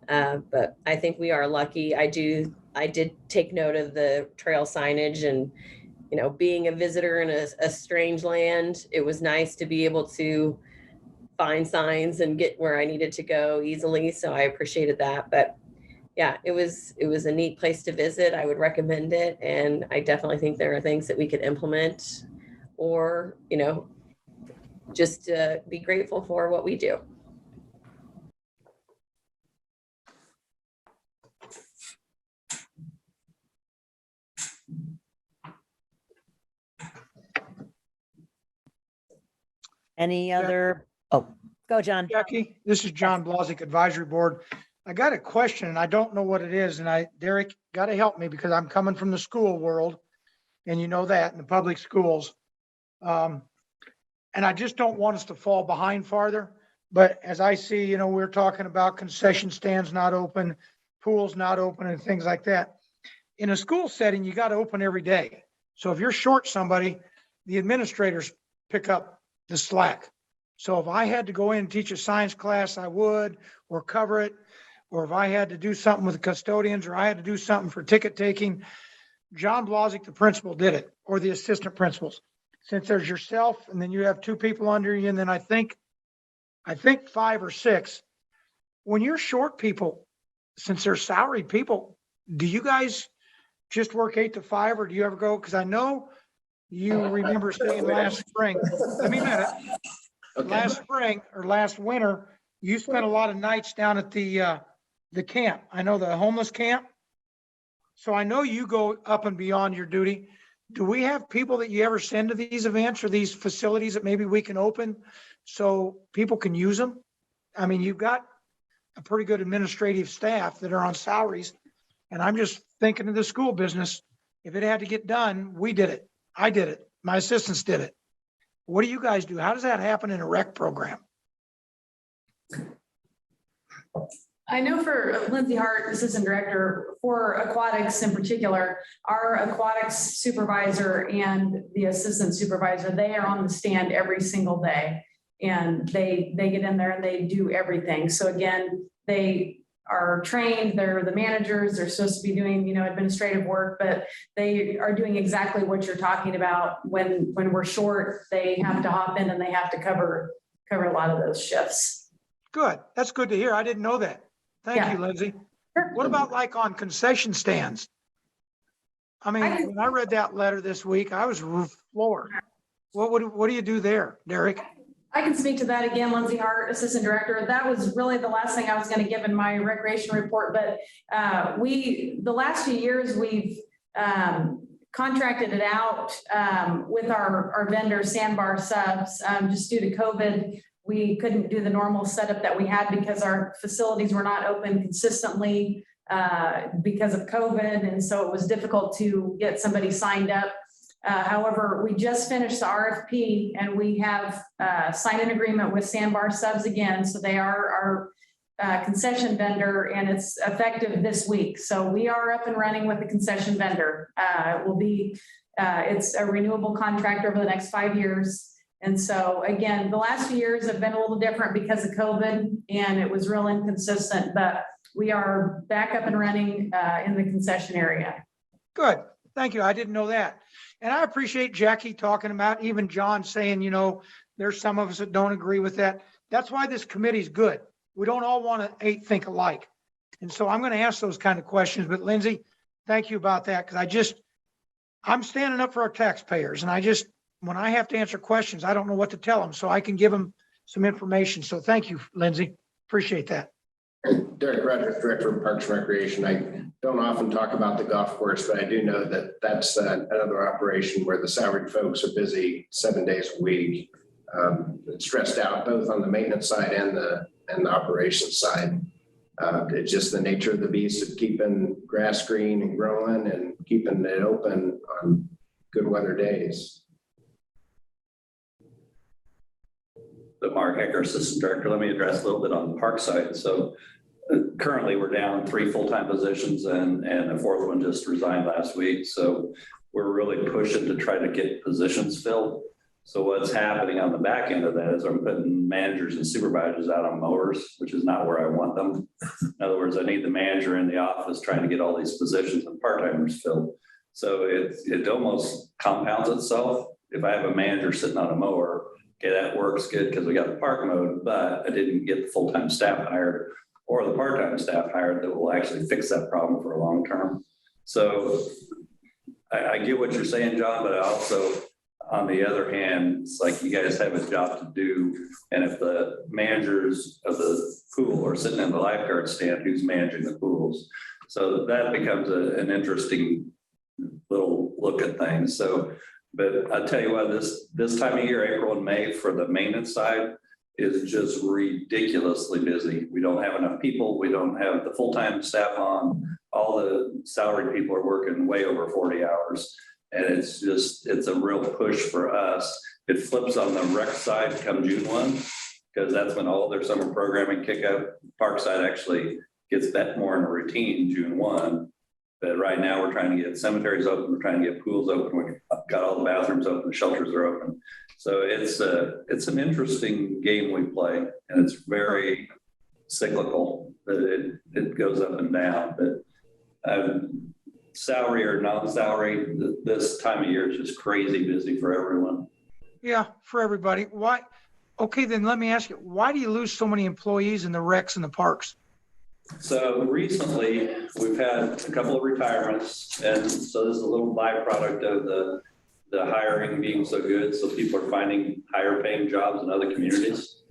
but I think we are lucky. I did take note of the trail signage and, being a visitor in a strange land, it was nice to be able to find signs and get where I needed to go easily. So I appreciated that. But yeah, it was a neat place to visit. I would recommend it. And I definitely think there are things that we could implement or, just be grateful for what we do. Any other? Oh, go, John. Jackie, this is John Blazek, Advisory Board. I got a question and I don't know what it is. And Derek, got to help me because I'm coming from the school world and you know that in the public schools. And I just don't want us to fall behind farther. But as I see, we're talking about concession stands not open, pools not open and things like that. In a school setting, you got to open every day. So if you're short somebody, the administrators pick up the slack. So if I had to go in and teach a science class, I would, or cover it. Or if I had to do something with the custodians, or I had to do something for ticket taking, John Blazek, the principal, did it, or the assistant principals. Since there's yourself, and then you have 2 people under you, and then I think 5 or 6. When you're short people, since they're salaried people, do you guys just work 8 to 5, or do you ever go? Because I know you remember saying last spring. Let me know that. Okay. Last spring or last winter, you spent a lot of nights down at the camp. I know the homeless camp. So I know you go up and beyond your duty. Do we have people that you ever send to these events or these facilities that maybe we can open so people can use them? I mean, you've got a pretty good administrative staff that are on salaries. And I'm just thinking of the school business. If it had to get done, we did it. I did it. My assistants did it. What do you guys do? How does that happen in a rec program? I know for Lindsay Hart, Assistant Director, for Aquatics in particular, our Aquatics supervisor and the assistant supervisor, they are on the stand every single day. And they get in there and they do everything. So again, they are trained, they're the managers, they're supposed to be doing, administrative work, but they are doing exactly what you're talking about. When we're short, they have to hop in and they have to cover a lot of those shifts. Good. That's good to hear. I didn't know that. Thank you, Lindsay. Sure. What about like on concession stands? I mean, when I read that letter this week, I was floored. What do you do there, Derek? I can speak to that again, Lindsay Hart, Assistant Director. That was really the last thing I was going to give in my recreation report. But the last few years, we've contracted it out with our vendor, Sandbar Subs, just due to COVID. We couldn't do the normal setup that we had because our facilities were not open consistently because of COVID. And so it was difficult to get somebody signed up. However, we just finished the RFP and we have signed an agreement with Sandbar Subs again. So they are our concession vendor and it's effective this week. So we are up and running with the concession vendor. It will be, it's a renewable contract over the next 5 years. And so again, the last few years have been a little different because of COVID and it was real inconsistent, but we are back up and running in the concession area. Good. Thank you. I didn't know that. And I appreciate Jackie talking about, even John saying, there's some of us that don't agree with that. That's why this committee is good. We don't all want to think alike. And so I'm going to ask those kind of questions. But Lindsay, thank you about that. Because I'm standing up for our taxpayers. And when I have to answer questions, I don't know what to tell them. So I can give them some information. So thank you, Lindsay. Appreciate that. Derek Rogers, Director of Parks and Recreation. I don't often talk about the golf course, but I do know that that's another operation where the salaried folks are busy 7 days a week, stressed out both on the maintenance side and the operations side. It's just the nature of the beast of keeping grass green and growing and keeping it open on good weather days. The Mark Hecker, Assistant Director, let me address a little bit on the park side. So currently we're down 3 full-time positions and a 4th one just resigned last week. So we're really pushing to try to get positions filled. So what's happening on the back end of that is I'm putting managers and supervisors out on mowers, which is not where I want them. In other words, I need the manager in the office trying to get all these positions and part-timers filled. So it almost compounds itself. If I have a manager sitting on a mower, okay, that works good because we got the park mode, but I didn't get the full-time staff hired or the part-time staff hired that will actually fix that problem for a long term. So I get what you're saying, John, but I also, on the other hand, it's like you guys have a job to do. And if the managers of the pool are sitting in the lifeguard stand, who's managing the pools? So that becomes an interesting little look at things. So, but I'll tell you what, this time of year, April and May, for the maintenance side is just ridiculously busy. We don't have enough people. We don't have the full-time staff on. All the salaried people are working way over 40 hours. And it's a real push for us. It flips on the rec side come June 1, because that's when all their summer programming kick up. Park side actually gets back more in a routine June 1. But right now we're trying to get cemeteries open. We're trying to get pools open. We've got all the bathrooms open. The shelters are open. So it's an interesting game we play, and it's very cyclical. It goes up and down. But salary or non-salary, this time of year is just crazy busy for everyone. Yeah, for everybody. Why? Okay, then let me ask you, why do you lose so many employees in the recs and the parks? So recently, we've had a couple of retirements, and so this is a little byproduct of the hiring being so good. So people are finding higher paying jobs in other communities.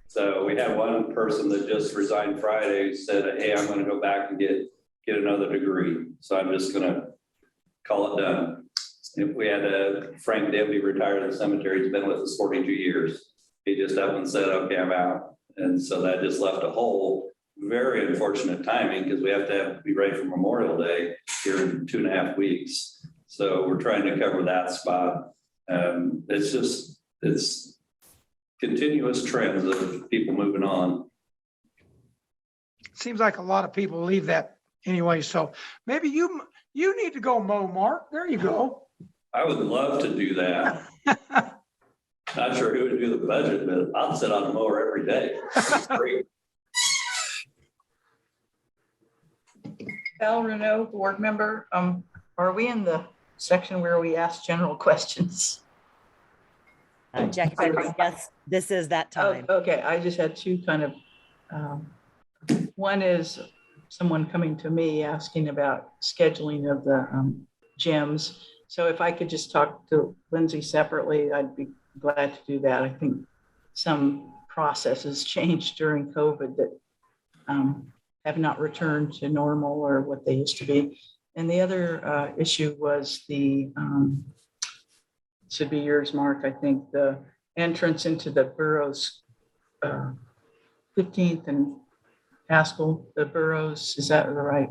So we had one person that just resigned Friday who said, hey, I'm going to go back and get another degree. So I'm just going to call it done. If we had Frank Denby retired at the cemetery, he's been with us 42 years. He just up and said, okay, I'm out. And so that just left a hole. Very unfortunate timing because we have to be ready for Memorial Day here in 2.5 weeks. So we're trying to cover that spot. It's continuous trends of people moving on. Seems like a lot of people leave that anyway. So maybe you need to go mow, Mark. There you go. I would love to do that. Not sure who would do the budget, but I'll sit on a mower every day. It's great. Al Renault, board member, are we in the section where we ask general questions? Jackie, yes, this is that time. Oh, okay, I just had two kind of, one is someone coming to me asking about scheduling of the gyms. So if I could just talk to Lindsay separately, I'd be glad to do that. I think some processes changed during COVID that have not returned to normal or what they used to be. And the other issue was should be yours, Mark, I think, the entrance into the boroughs, 15th and Haskell, the boroughs, is that the right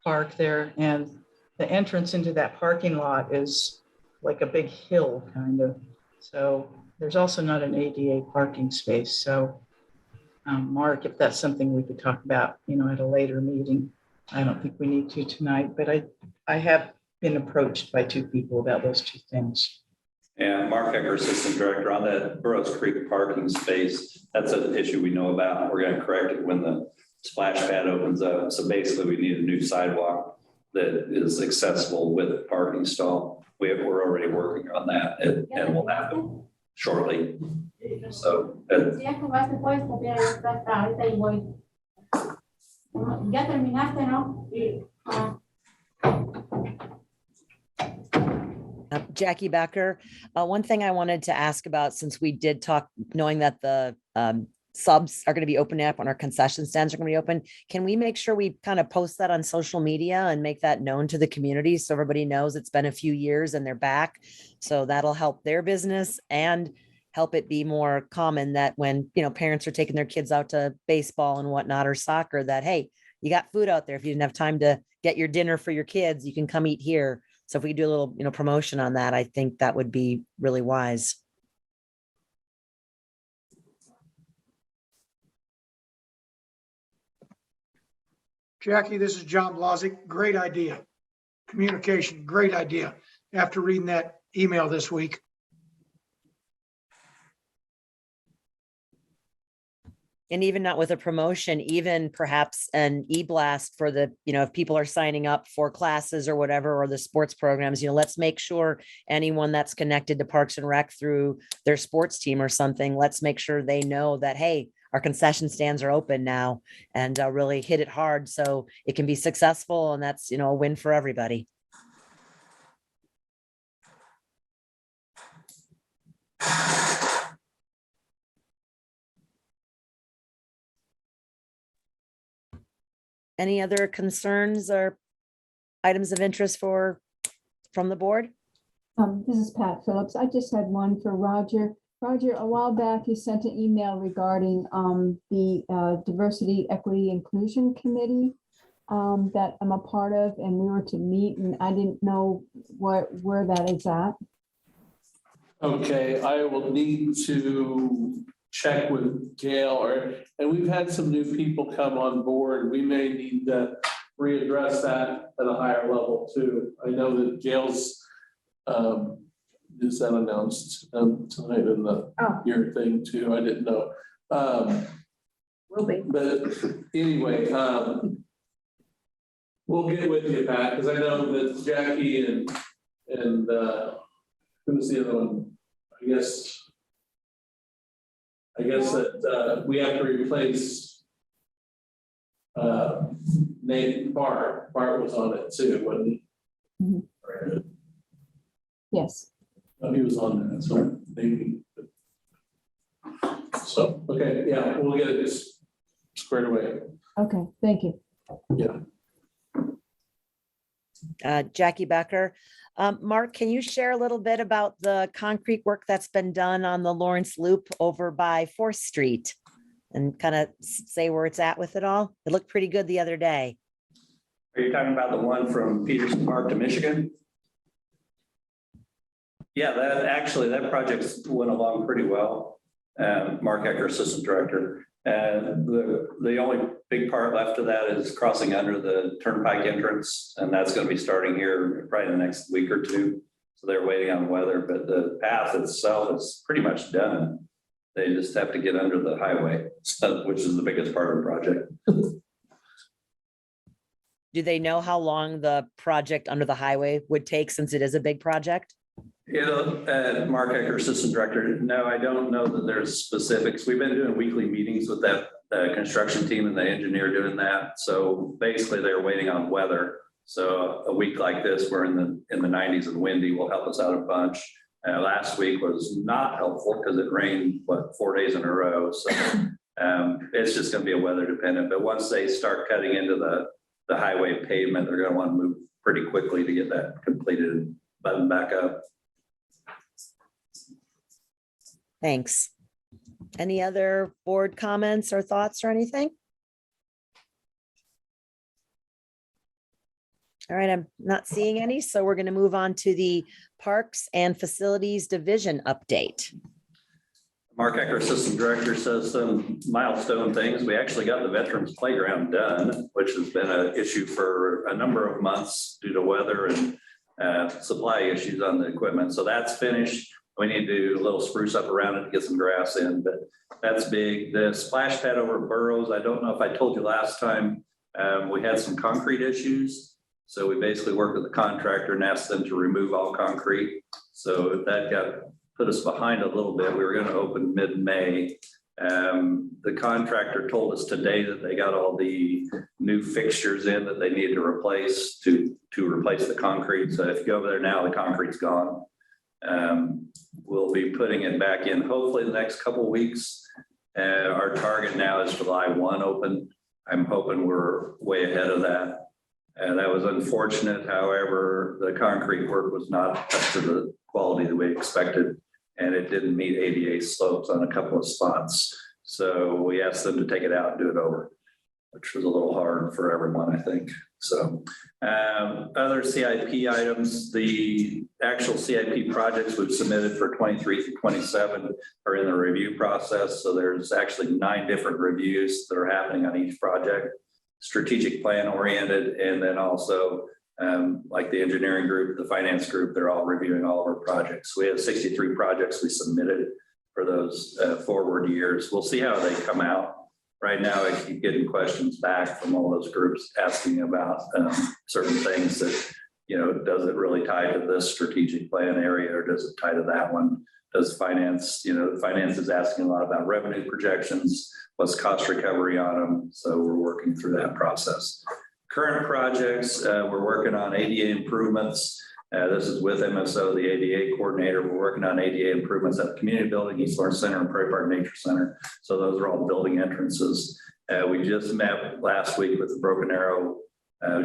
park there? And the entrance into that parking lot is like a big hill kind of. So there's also not an ADA parking space. So Mark, if that's something we could talk about, at a later meeting. I don't think we need to tonight, but I have been approached by 2 people about those 2 things. And Mark Hecker, Assistant Director, on that Burroughs Creek parking space, that's an issue we know about. We're going to correct it when the splash pad opens up. So basically, we need a new sidewalk that is accessible with a parking stall. We're already working on that, and we'll happen shortly. So, ¿Ya terminaste, no? Jackie Becker, one thing I wanted to ask about, since we did talk, knowing that the subs are going to be open up and our concession stands are going to be open, can we make sure we kind of post that on social media and make that known to the community so everybody knows it's been a few years and they're back? So that'll help their business and help it be more common that when, parents are taking their kids out to baseball and whatnot, or soccer, that, hey, you got food out there. If you didn't have time to get your dinner for your kids, you can come eat here. So if we do a little, promotion on that, I think that would be really wise. Jackie, this is John Blazek. Great idea. Communication, great idea. After reading that email this week. And even not with a promotion, even perhaps an e-blast for the, if people are signing up for classes or whatever, or the sports programs, let's make sure anyone that's connected to Parks and Rec through their sports team or something, let's make sure they know that, hey, our concession stands are open now, and really hit it hard so it can be successful. And that's, a win for everybody. Any other concerns or items of interest from the board? This is Pat Phillips. I just had one for Roger. Roger, a while back, you sent an email regarding the Diversity, Equity, Inclusion Committee that I'm a part of, and we were to meet, and I didn't know where that is at. Okay, I will need to check with Gail, and we've had some new people come on board. We may need to readdress that at a higher level too. I know that Gail's is that announced tonight in the your thing too. I didn't know. Will be. But anyway, we'll get with you, Pat, because I know that Jackie and who was the other one? I guess that we have to replace Nate Bart. Bart was on it too, wasn't he? Mhm. Right. Yes. Oh, he was on that, so maybe. So, okay, yeah, we'll get it squared away. Okay, thank you. Yeah. Jackie Becker. Mark, can you share a little bit about the concrete work that's been done on the Lawrence Loop over by 4th Street and kind of say where it's at with it all? It looked pretty good the other day. are you talking about the one from Peterson Park to Michigan? Yeah, that project went along pretty well. Mark Ecker, Assistant Director. And the only big part left of that is crossing under the turnpike entrance. And that's going to be starting here probably in the next week or two. So they're waiting on weather, but the path itself is pretty much done. They just have to get under the highway, which is the biggest part of the project. Do they know how long the project under the highway would take, since it is a big project? Mark Ecker, Assistant Director. No, I don't know that there's specifics. We've been doing weekly meetings with that construction team and the engineer doing that. So basically they're waiting on weather. So a week like this, we're in the 90s and windy will help us out a bunch. Last week was not helpful because it rained, 4 days in a row. So it's just going to be a weather dependent. But once they start cutting into the highway pavement, they're going to want to move pretty quickly to get that completed and buttoned back up. Thanks. Any other board comments or thoughts or anything? All right, I'm not seeing any, so we're going to move on to the Parks and Facilities Division update. Mark Ecker, Assistant Director, says some milestone things. We actually got the Veterans Playground done, which has been an issue for a number of months due to weather and supply issues on the equipment. So that's finished. We need to do a little spruce up around it to get some grass in, but that's big. The splash pad over Burrows, I don't know if I told you last time, we had some concrete issues. So we basically worked with the contractor and asked them to remove all concrete. So that put us behind a little bit. We were going to open mid-May. The contractor told us today that they got all the new fixtures in that they needed to replace to replace the concrete. So if you go over there now, the concrete's gone. We'll be putting it back in hopefully the next couple of weeks. Our target now is July 1 open. I'm hoping we're way ahead of that. That was unfortunate. However, the concrete work was not up to the quality that we expected, and it didn't meet ADA slopes on a couple of spots. So we asked them to take it out and do it over, which was a little hard for everyone, I think. So other CIP items, the actual CIP projects we've submitted for 23 through 27 are in the review process. So there's actually 9 different reviews that are happening on each project, strategic plan oriented, and then also like the engineering group, the finance group, they're all reviewing all of our projects. We have 63 projects we submitted for those forward years. We'll see how they come out. Right now, I keep getting questions back from all those groups asking about certain things that, does it really tie to this strategic plan area or does it tie to that one? Does finance, finance is asking a lot about revenue projections, what's cost recovery on them. So we're working through that process. Current projects, we're working on ADA improvements. This is with MSO, the ADA coordinator. We're working on ADA improvements at the community building, East Lawrence Center, and Prairie Park Nature Center. So those are all building entrances. We just met last week with the Broken Arrow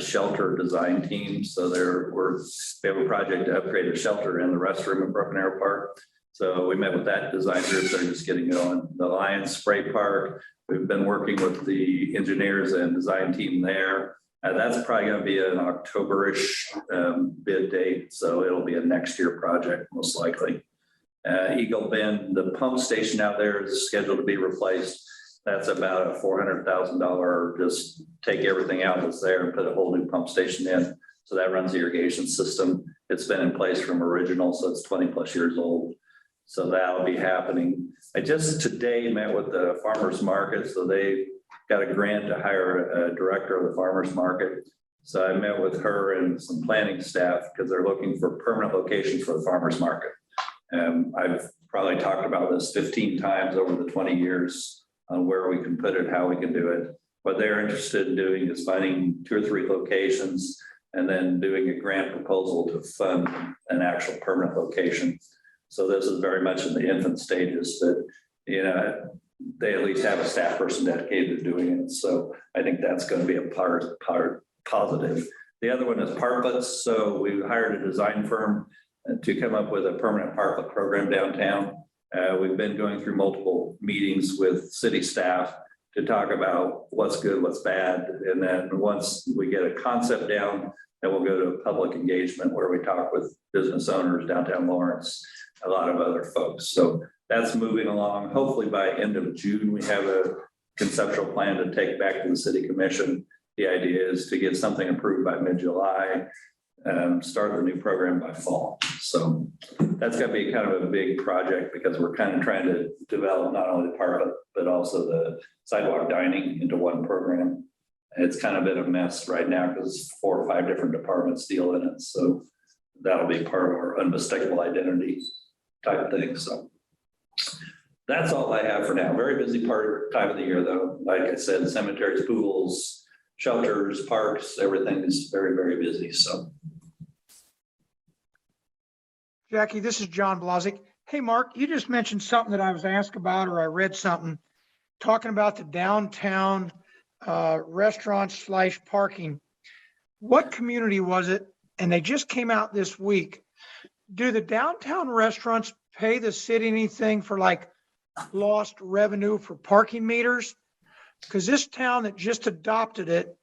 shelter design team. So we have a project to upgrade a shelter in the restroom at Broken Arrow Park. So we met with that design group. They're just getting going. The Lions Spray Park, we've been working with the engineers and design team there. That's probably going to be an October-ish bid date. So it'll be a next year project, most likely. Eagle Bend, the pump station out there is scheduled to be replaced. That's about a $400,000, just take everything out that's there and put a whole new pump station in. So that runs the irrigation system. It's been in place from original, so it's 20 plus years old. So that'll be happening. I just today met with the farmers market. So they got a grant to hire a director of the farmers market. So I met with her and some planning staff because they're looking for permanent locations for the farmers market. I've probably talked about this 15 times over the 20 years on where we can put it, how we can do it. What they're interested in doing is finding 2 or 3 locations and then doing a grant proposal to fund an actual permanent location. So this is very much in the infant stages, but they at least have a staff person dedicated to doing it. So I think that's going to be a part positive. The other one is parklets. So we hired a design firm to come up with a permanent parklet program downtown. We've been going through multiple meetings with city staff to talk about what's good, what's bad. And then once we get a concept down, then we'll go to public engagement where we talk with business owners, downtown Lawrence, a lot of other folks. So that's moving along. Hopefully by end of June, we have a conceptual plan to take back to the city commission. The idea is to get something approved by mid-July, start the new program by fall. So that's going to be kind of a big project because we're kind of trying to develop not only the parklet, but also the sidewalk dining into one program. It's kind of been a mess right now because 4 or 5 different departments deal in it. So that'll be part of our unmistakable identity type thing. So that's all I have for now. Very busy time of the year, though. Like I said, cemeteries, pools, shelters, parks, everything is very, very busy. So, Jackie, this is John Blazek. Hey, Mark, you just mentioned something that I was asked about, or I read something talking about the downtown restaurants / parking. What community was it? And they just came out this week. Do the downtown restaurants pay the city anything for like lost revenue for parking meters? Because this town that just adopted it,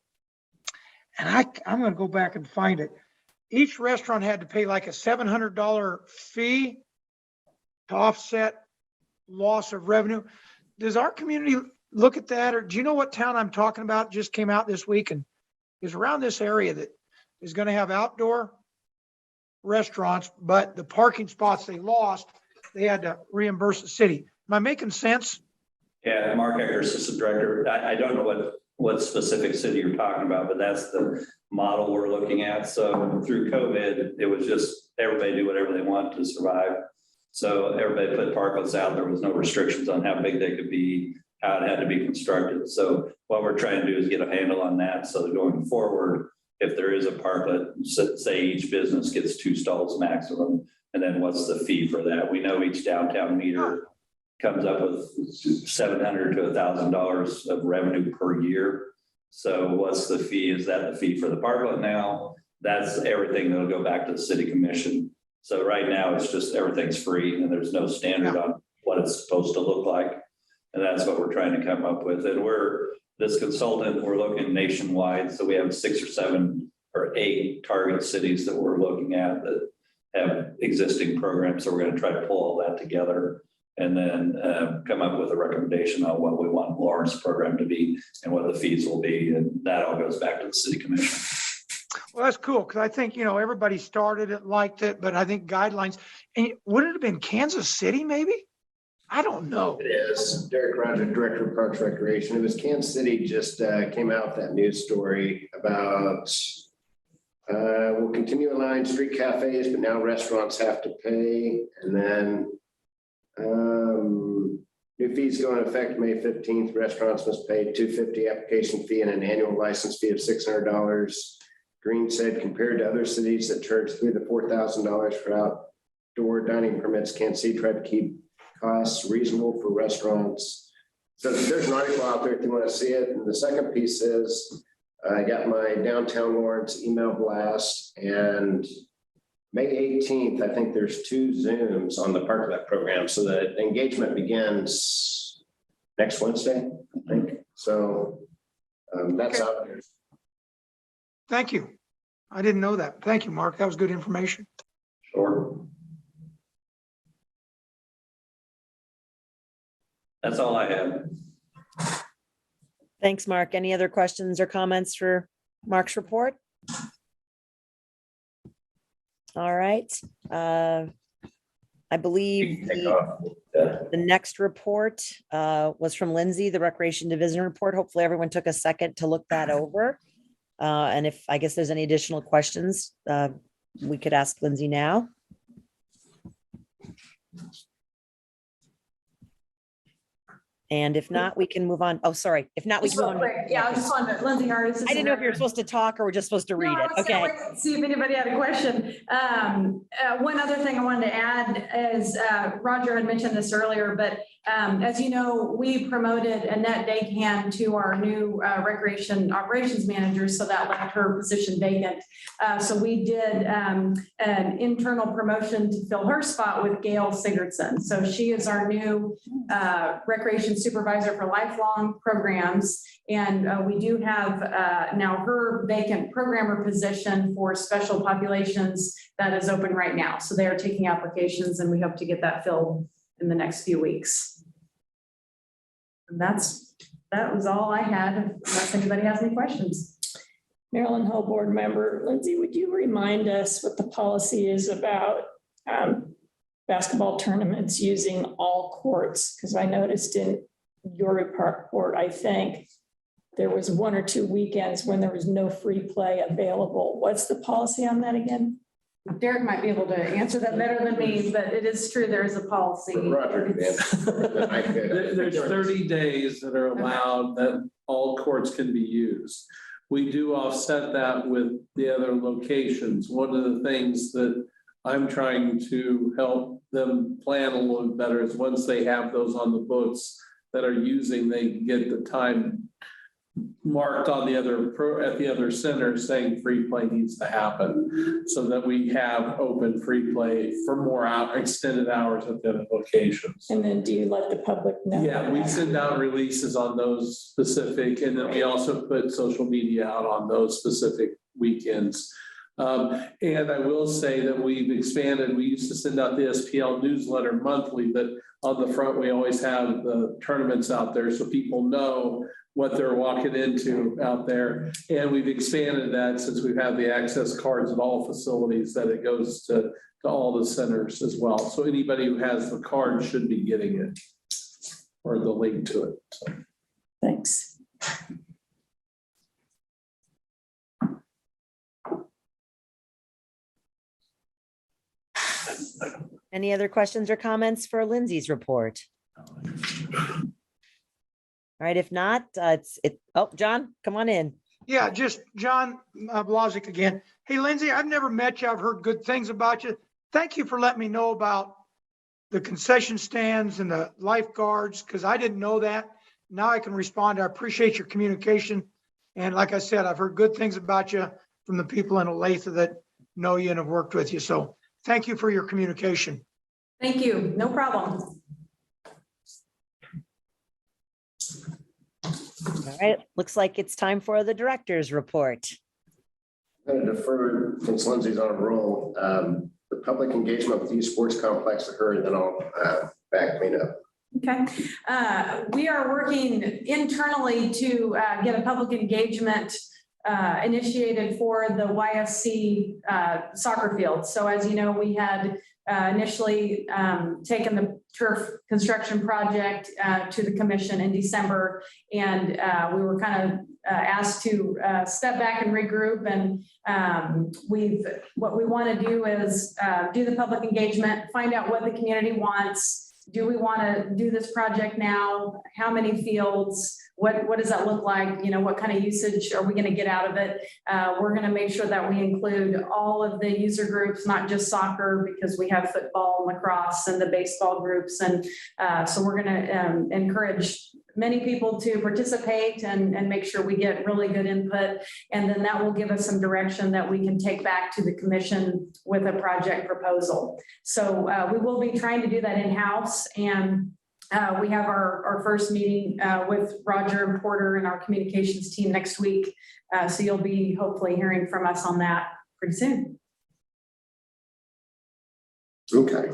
and I'm going to go back and find it. Each restaurant had to pay like a $700 fee to offset loss of revenue. Does our community look at that? Or do you know what town I'm talking about just came out this week and is around this area that is going to have outdoor restaurants, but the parking spots they lost, they had to reimburse the city. Am I making sense? Yeah, Mark Ecker, Assistant Director. I don't know what specific city you're talking about, but that's the model we're looking at. So through COVID, it was just everybody do whatever they want to survive. So everybody put parklets out. There was no restrictions on how big they could be, how it had to be constructed. So what we're trying to do is get a handle on that. So that going forward, if there is a parklet, say each business gets 2 stalls maximum, and then what's the fee for that? We know each downtown meter comes up with $700 to $1,000 of revenue per year. So what's the fee? Is that the fee for the parklet now? That's everything that'll go back to the city commission. So right now it's just everything's free and there's no standard on what it's supposed to look like. And that's what we're trying to come up with. And this consultant, we're looking nationwide. So we have 6 or 7 or 8 target cities that we're looking at that have existing programs. So we're going to try to pull all that together and then come up with a recommendation on what we want Lauren's program to be and what the fees will be. And that all goes back to the city commission. Well, that's cool, because I think, everybody started it, liked it, but I think guidelines, and would it have been Kansas City maybe? I don't know. It is. Derek Roger, Director of Parks Recreation. It was Kansas City just came out with that news story about we'll continue allowing street cafes, but now restaurants have to pay. And then new fees go into effect May 15th. Restaurants must pay $250 application fee and an annual license fee of $600. Green said compared to other cities that charge $3,000 to $4,000 for outdoor dining permits, Kansas City tried to keep costs reasonable for restaurants. So there's an article out there if you want to see it. And the second piece is I got my downtown Lawrence email blast, and May 18th, I think there's 2 Zooms on the Parklet program. So the engagement begins next Wednesday, I think. So that's out there. Thank you. I didn't know that. Thank you, Mark. That was good information. Sure. That's all I have. Thanks, Mark. Any other questions or comments for Mark's report? All right. I believe the next report was from Lindsay, the Recreation Division report. Hopefully everyone took a second to look that over. And if I guess there's any additional questions, we could ask Lindsay now. And if not, we can move on. Oh, sorry. If not, we can move on. Yeah, I just wanted, Lindsay Yarda. I didn't know if you were supposed to talk or we're just supposed to read it. Okay. See if anybody had a question. One other thing I wanted to add is Roger had mentioned this earlier, but as you know, we promoted Annette Daghand to our new recreation operations manager, so that left her position vacant. So we did an internal promotion to fill her spot with Gail Sigurdson. So she is our new recreation supervisor for lifelong programs. And we do have now her vacant programmer position for special populations that is open right now. So they are taking applications and we hope to get that filled in the next few weeks. And that was all I had, unless anybody has any questions. Maryland Hill Board member Lindsay, would you remind us what the policy is about basketball tournaments using all courts? Because I noticed in your report, I think there was 1 or 2 weekends when there was no free play available. What's the policy on that again? Derek might be able to answer that better than me, but it is true, there is a policy. Roger, There's 30 days that are allowed that all courts can be used. We do offset that with the other locations. One of the things that I'm trying to help them plan a little better is once they have those on the books that are using, they get the time marked on the other at the other center saying free play needs to happen, so that we have open free play for more extended hours at the other locations. And then do you let the public know? Yeah, we send out releases on those specific, and then we also put social media out on those specific weekends. And I will say that we've expanded. We used to send out the SPL newsletter monthly, but on the front, we always have the tournaments out there so people know what they're walking into out there. And we've expanded that since we've had the access cards at all facilities, that it goes to to all the centers as well. So anybody who has the card should be getting it or the link to it. So. Thanks. Any other questions or comments for Lindsay's report? All right, if not, oh, John, come on in. Yeah, just John Blazek again. Hey, Lindsay, I've never met you. I've heard good things about you. Thank you for letting me know about the concession stands and the lifeguards, because I didn't know that. Now I can respond. I appreciate your communication. And like I said, I've heard good things about you from the people in Olathe that know you and have worked with you. So thank you for your communication. Thank you. No problem. All right, looks like it's time for the director's report. I'm going to defer, since Lindsay's on a roll, the public engagement with youth sports complex to her, and then I'll back clean up. Okay. We are working internally to get a public engagement initiated for the YSC soccer field. So as you know, we had initially taken the turf construction project to the commission in December, and we were kind of asked to step back and regroup. And what we want to do is do the public engagement, find out what the community wants. Do we want to do this project now? How many fields? What does that look like? You know, what kind of usage are we going to get out of it? We're going to make sure that we include all of the user groups, not just soccer, because we have football, lacrosse, and the baseball groups. And so we're going to encourage many people to participate and make sure we get really good input. And then that will give us some direction that we can take back to the commission with a project proposal. So we will be trying to do that in-house. And we have our first meeting with Roger and Porter and our communications team next week. So you'll be hopefully hearing from us on that pretty soon. Okay.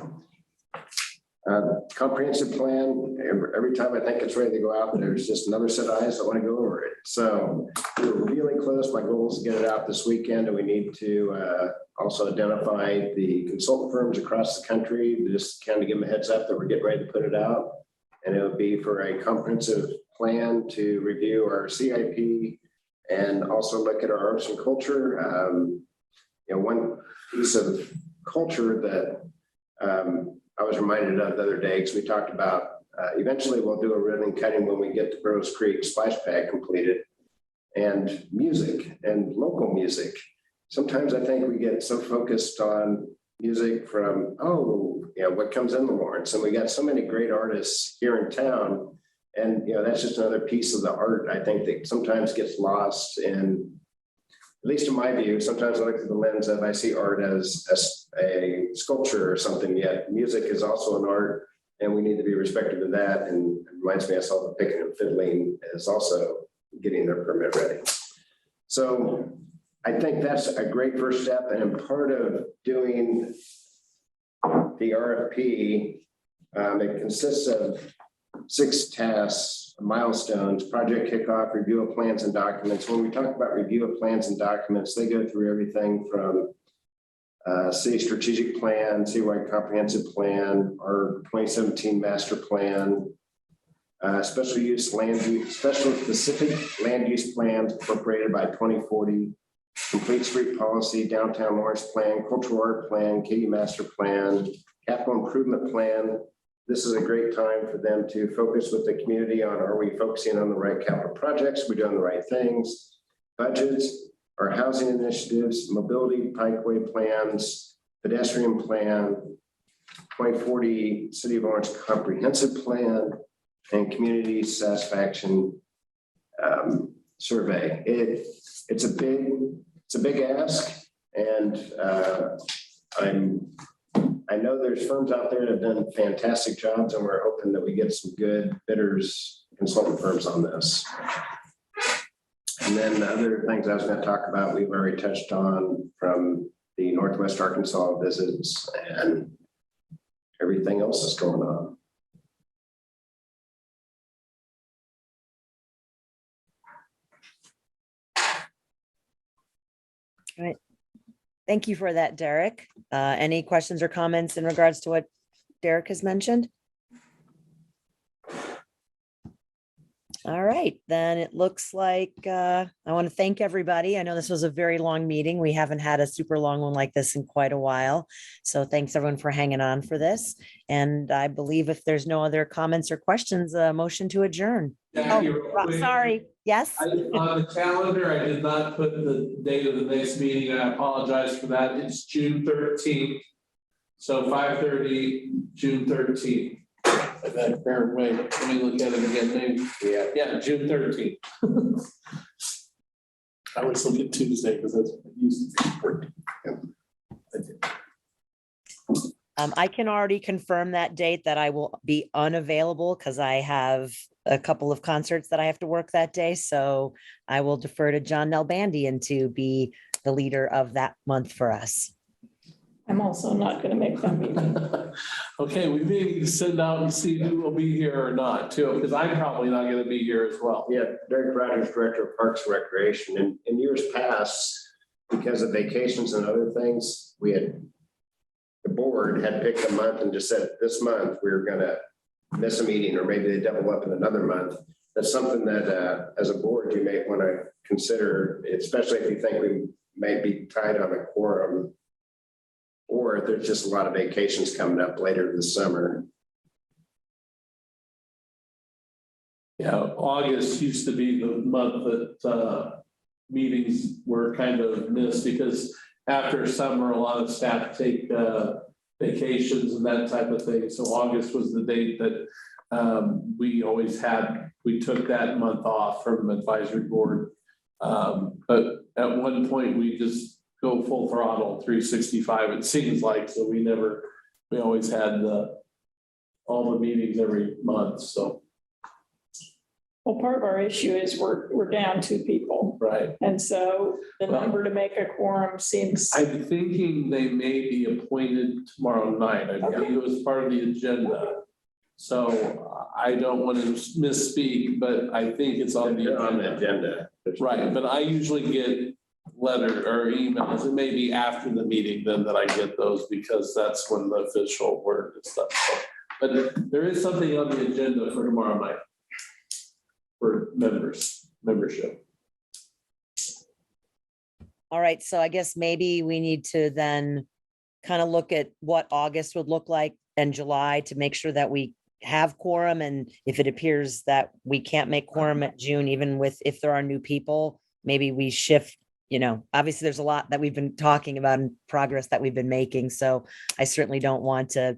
Comprehensive plan, every time I think it's ready to go out, there's just another set of eyes that want to go over it. So we're really close. My goal is to get it out this weekend, and we need to also identify the consultant firms across the country, just kind of give them a heads up that we're getting ready to put it out. And it would be for a comprehensive plan to review our CIP and also look at our arts and culture. One piece of culture that I was reminded of the other day, because we talked about eventually we'll do a ribbon cutting when we get the Burroughs Creek splash pad completed, and music and local music. Sometimes I think we get so focused on music from, what comes in the Lawrence, and we got so many great artists here in town. And, that's just another piece of the art, I think, that sometimes gets lost in, at least in my view. Sometimes I look through the lens of I see art as a sculpture or something, yet music is also an art, and we need to be respectful of that. And it reminds me, I saw the picking and fiddling is also getting their permit ready. So I think that's a great first step. And part of doing the RFP, it consists of 6 tasks, milestones: project kickoff, review of plans and documents. When we talk about review of plans and documents, they go through everything from city strategic plan, citywide comprehensive plan, our 2017 master plan, special specific land use plans incorporated by 2040, complete street policy, downtown Lawrence plan, cultural art plan, Katy master plan, capital improvement plan. This is a great time for them to focus with the community on, are we focusing on the right capital projects? Are we doing the right things? Budgets, our housing initiatives, mobility pikeway plans, pedestrian plan, 2040 City of Lawrence comprehensive plan, and community satisfaction survey. It's a big ask, and I know there's firms out there that have done fantastic jobs, and we're hoping that we get some good bidders, consultant firms on this. And then the other things I was going to talk about, we've already touched on, from the Northwest Arkansas visits and everything else that's going on. All right. Thank you for that, Derek. Any questions or comments in regards to what Derek has mentioned? All right, then it looks like I want to thank everybody. I know this was a very long meeting. We haven't had a super long one like this in quite a while. So thanks everyone for hanging on for this. And I believe if there's no other comments or questions, a motion to adjourn. Jackie, Oh, real quick, sorry. Yes. On the calendar, I did not put the date of the next meeting, and I apologize for that. It's June 13th. So 5:30, June 13th. Bear with me. Let me look at it again, maybe. Yeah, June 13th. I always look at Tuesday because that's what I used to be. I can already confirm that date that I will be unavailable because I have a couple of concerts that I have to work that day. So I will defer to John Nalbandian to be the leader of that month for us. I'm also not going to make that meeting. Okay, we may need to send out and see who will be here or not too, because I'm probably not going to be here as well. Yeah, Derek Rogers, Director of Parks and Recreation. And in years past, because of vacations and other things, the board had picked a month and just said, this month, we're gonna miss a meeting, or maybe they double up in another month. That's something that, as a board, you may want to consider, especially if you think we may be tight on a quorum, or if there's just a lot of vacations coming up later this summer. Yeah, August used to be the month that meetings were kind of missed, because after summer, a lot of staff take vacations and that type of thing. So August was the date that we took that month off from advisory board. But at one point, we just go full throttle 365, it seems like. So we always had all the meetings every month, so. Well, part of our issue is we're down 2 people. Right. And so the number to make a quorum seems. I'm thinking they may be appointed tomorrow night. I believe it was part of the agenda. So I don't want to misspeak, but I think it's on the agenda. Right, but I usually get letter or emails. It may be after the meeting then that I get those, because that's when the official word and stuff. So, but there is something on the agenda for tomorrow night for membership. All right, so I guess maybe we need to then kind of look at what August would look like and July to make sure that we have quorum. And if it appears that we can't make quorum at June, even if there are new people, maybe we shift, obviously there's a lot that we've been talking about and progress that we've been making. So I certainly don't want to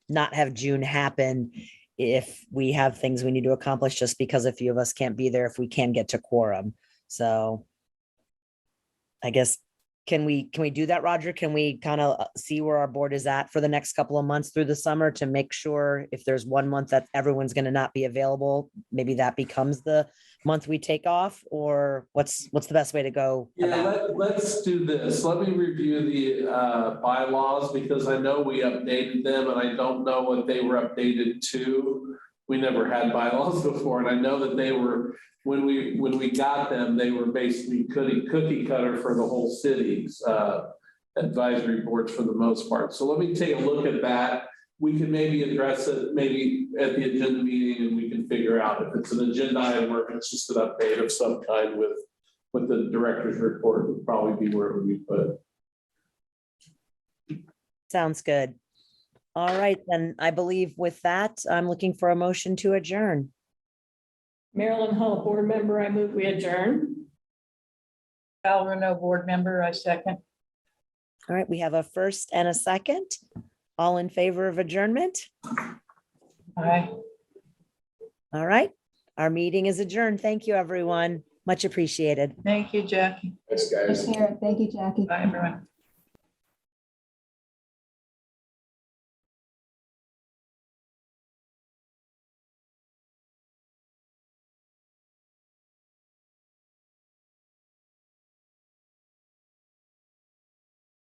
not have June happen if we have things we need to accomplish just because a few of us can't be there if we can get to quorum. So I guess, can we do that, Roger? Can we kind of see where our board is at for the next couple of months through the summer to make sure if there's one month that everyone's going to not be available, maybe that becomes the month we take off, or what's the best way to go? Yeah, let's do this. Let me review the bylaws, because I know we updated them and I don't know what they were updated to. We never had bylaws before, and I know that they were, when we got them, they were basically cookie cutter for the whole city's advisory boards for the most part. So let me take a look at that. We can maybe address it maybe at the agenda meeting, and we can figure out if it's an agenda item or if it's just an update of some kind with the director's report would probably be where we put it. Sounds good. All right, then I believe with that, I'm looking for a motion to adjourn. Marilyn Hull, board member, I move we adjourn. Al Renault, board member, I second. All right, we have a first and a second. All in favor of adjournment? Aye. All right, our meeting is adjourned. Thank you, everyone. Much appreciated. Thank you, Jackie. Thanks, guys. Take care. Thank you, Jackie. Bye, everyone.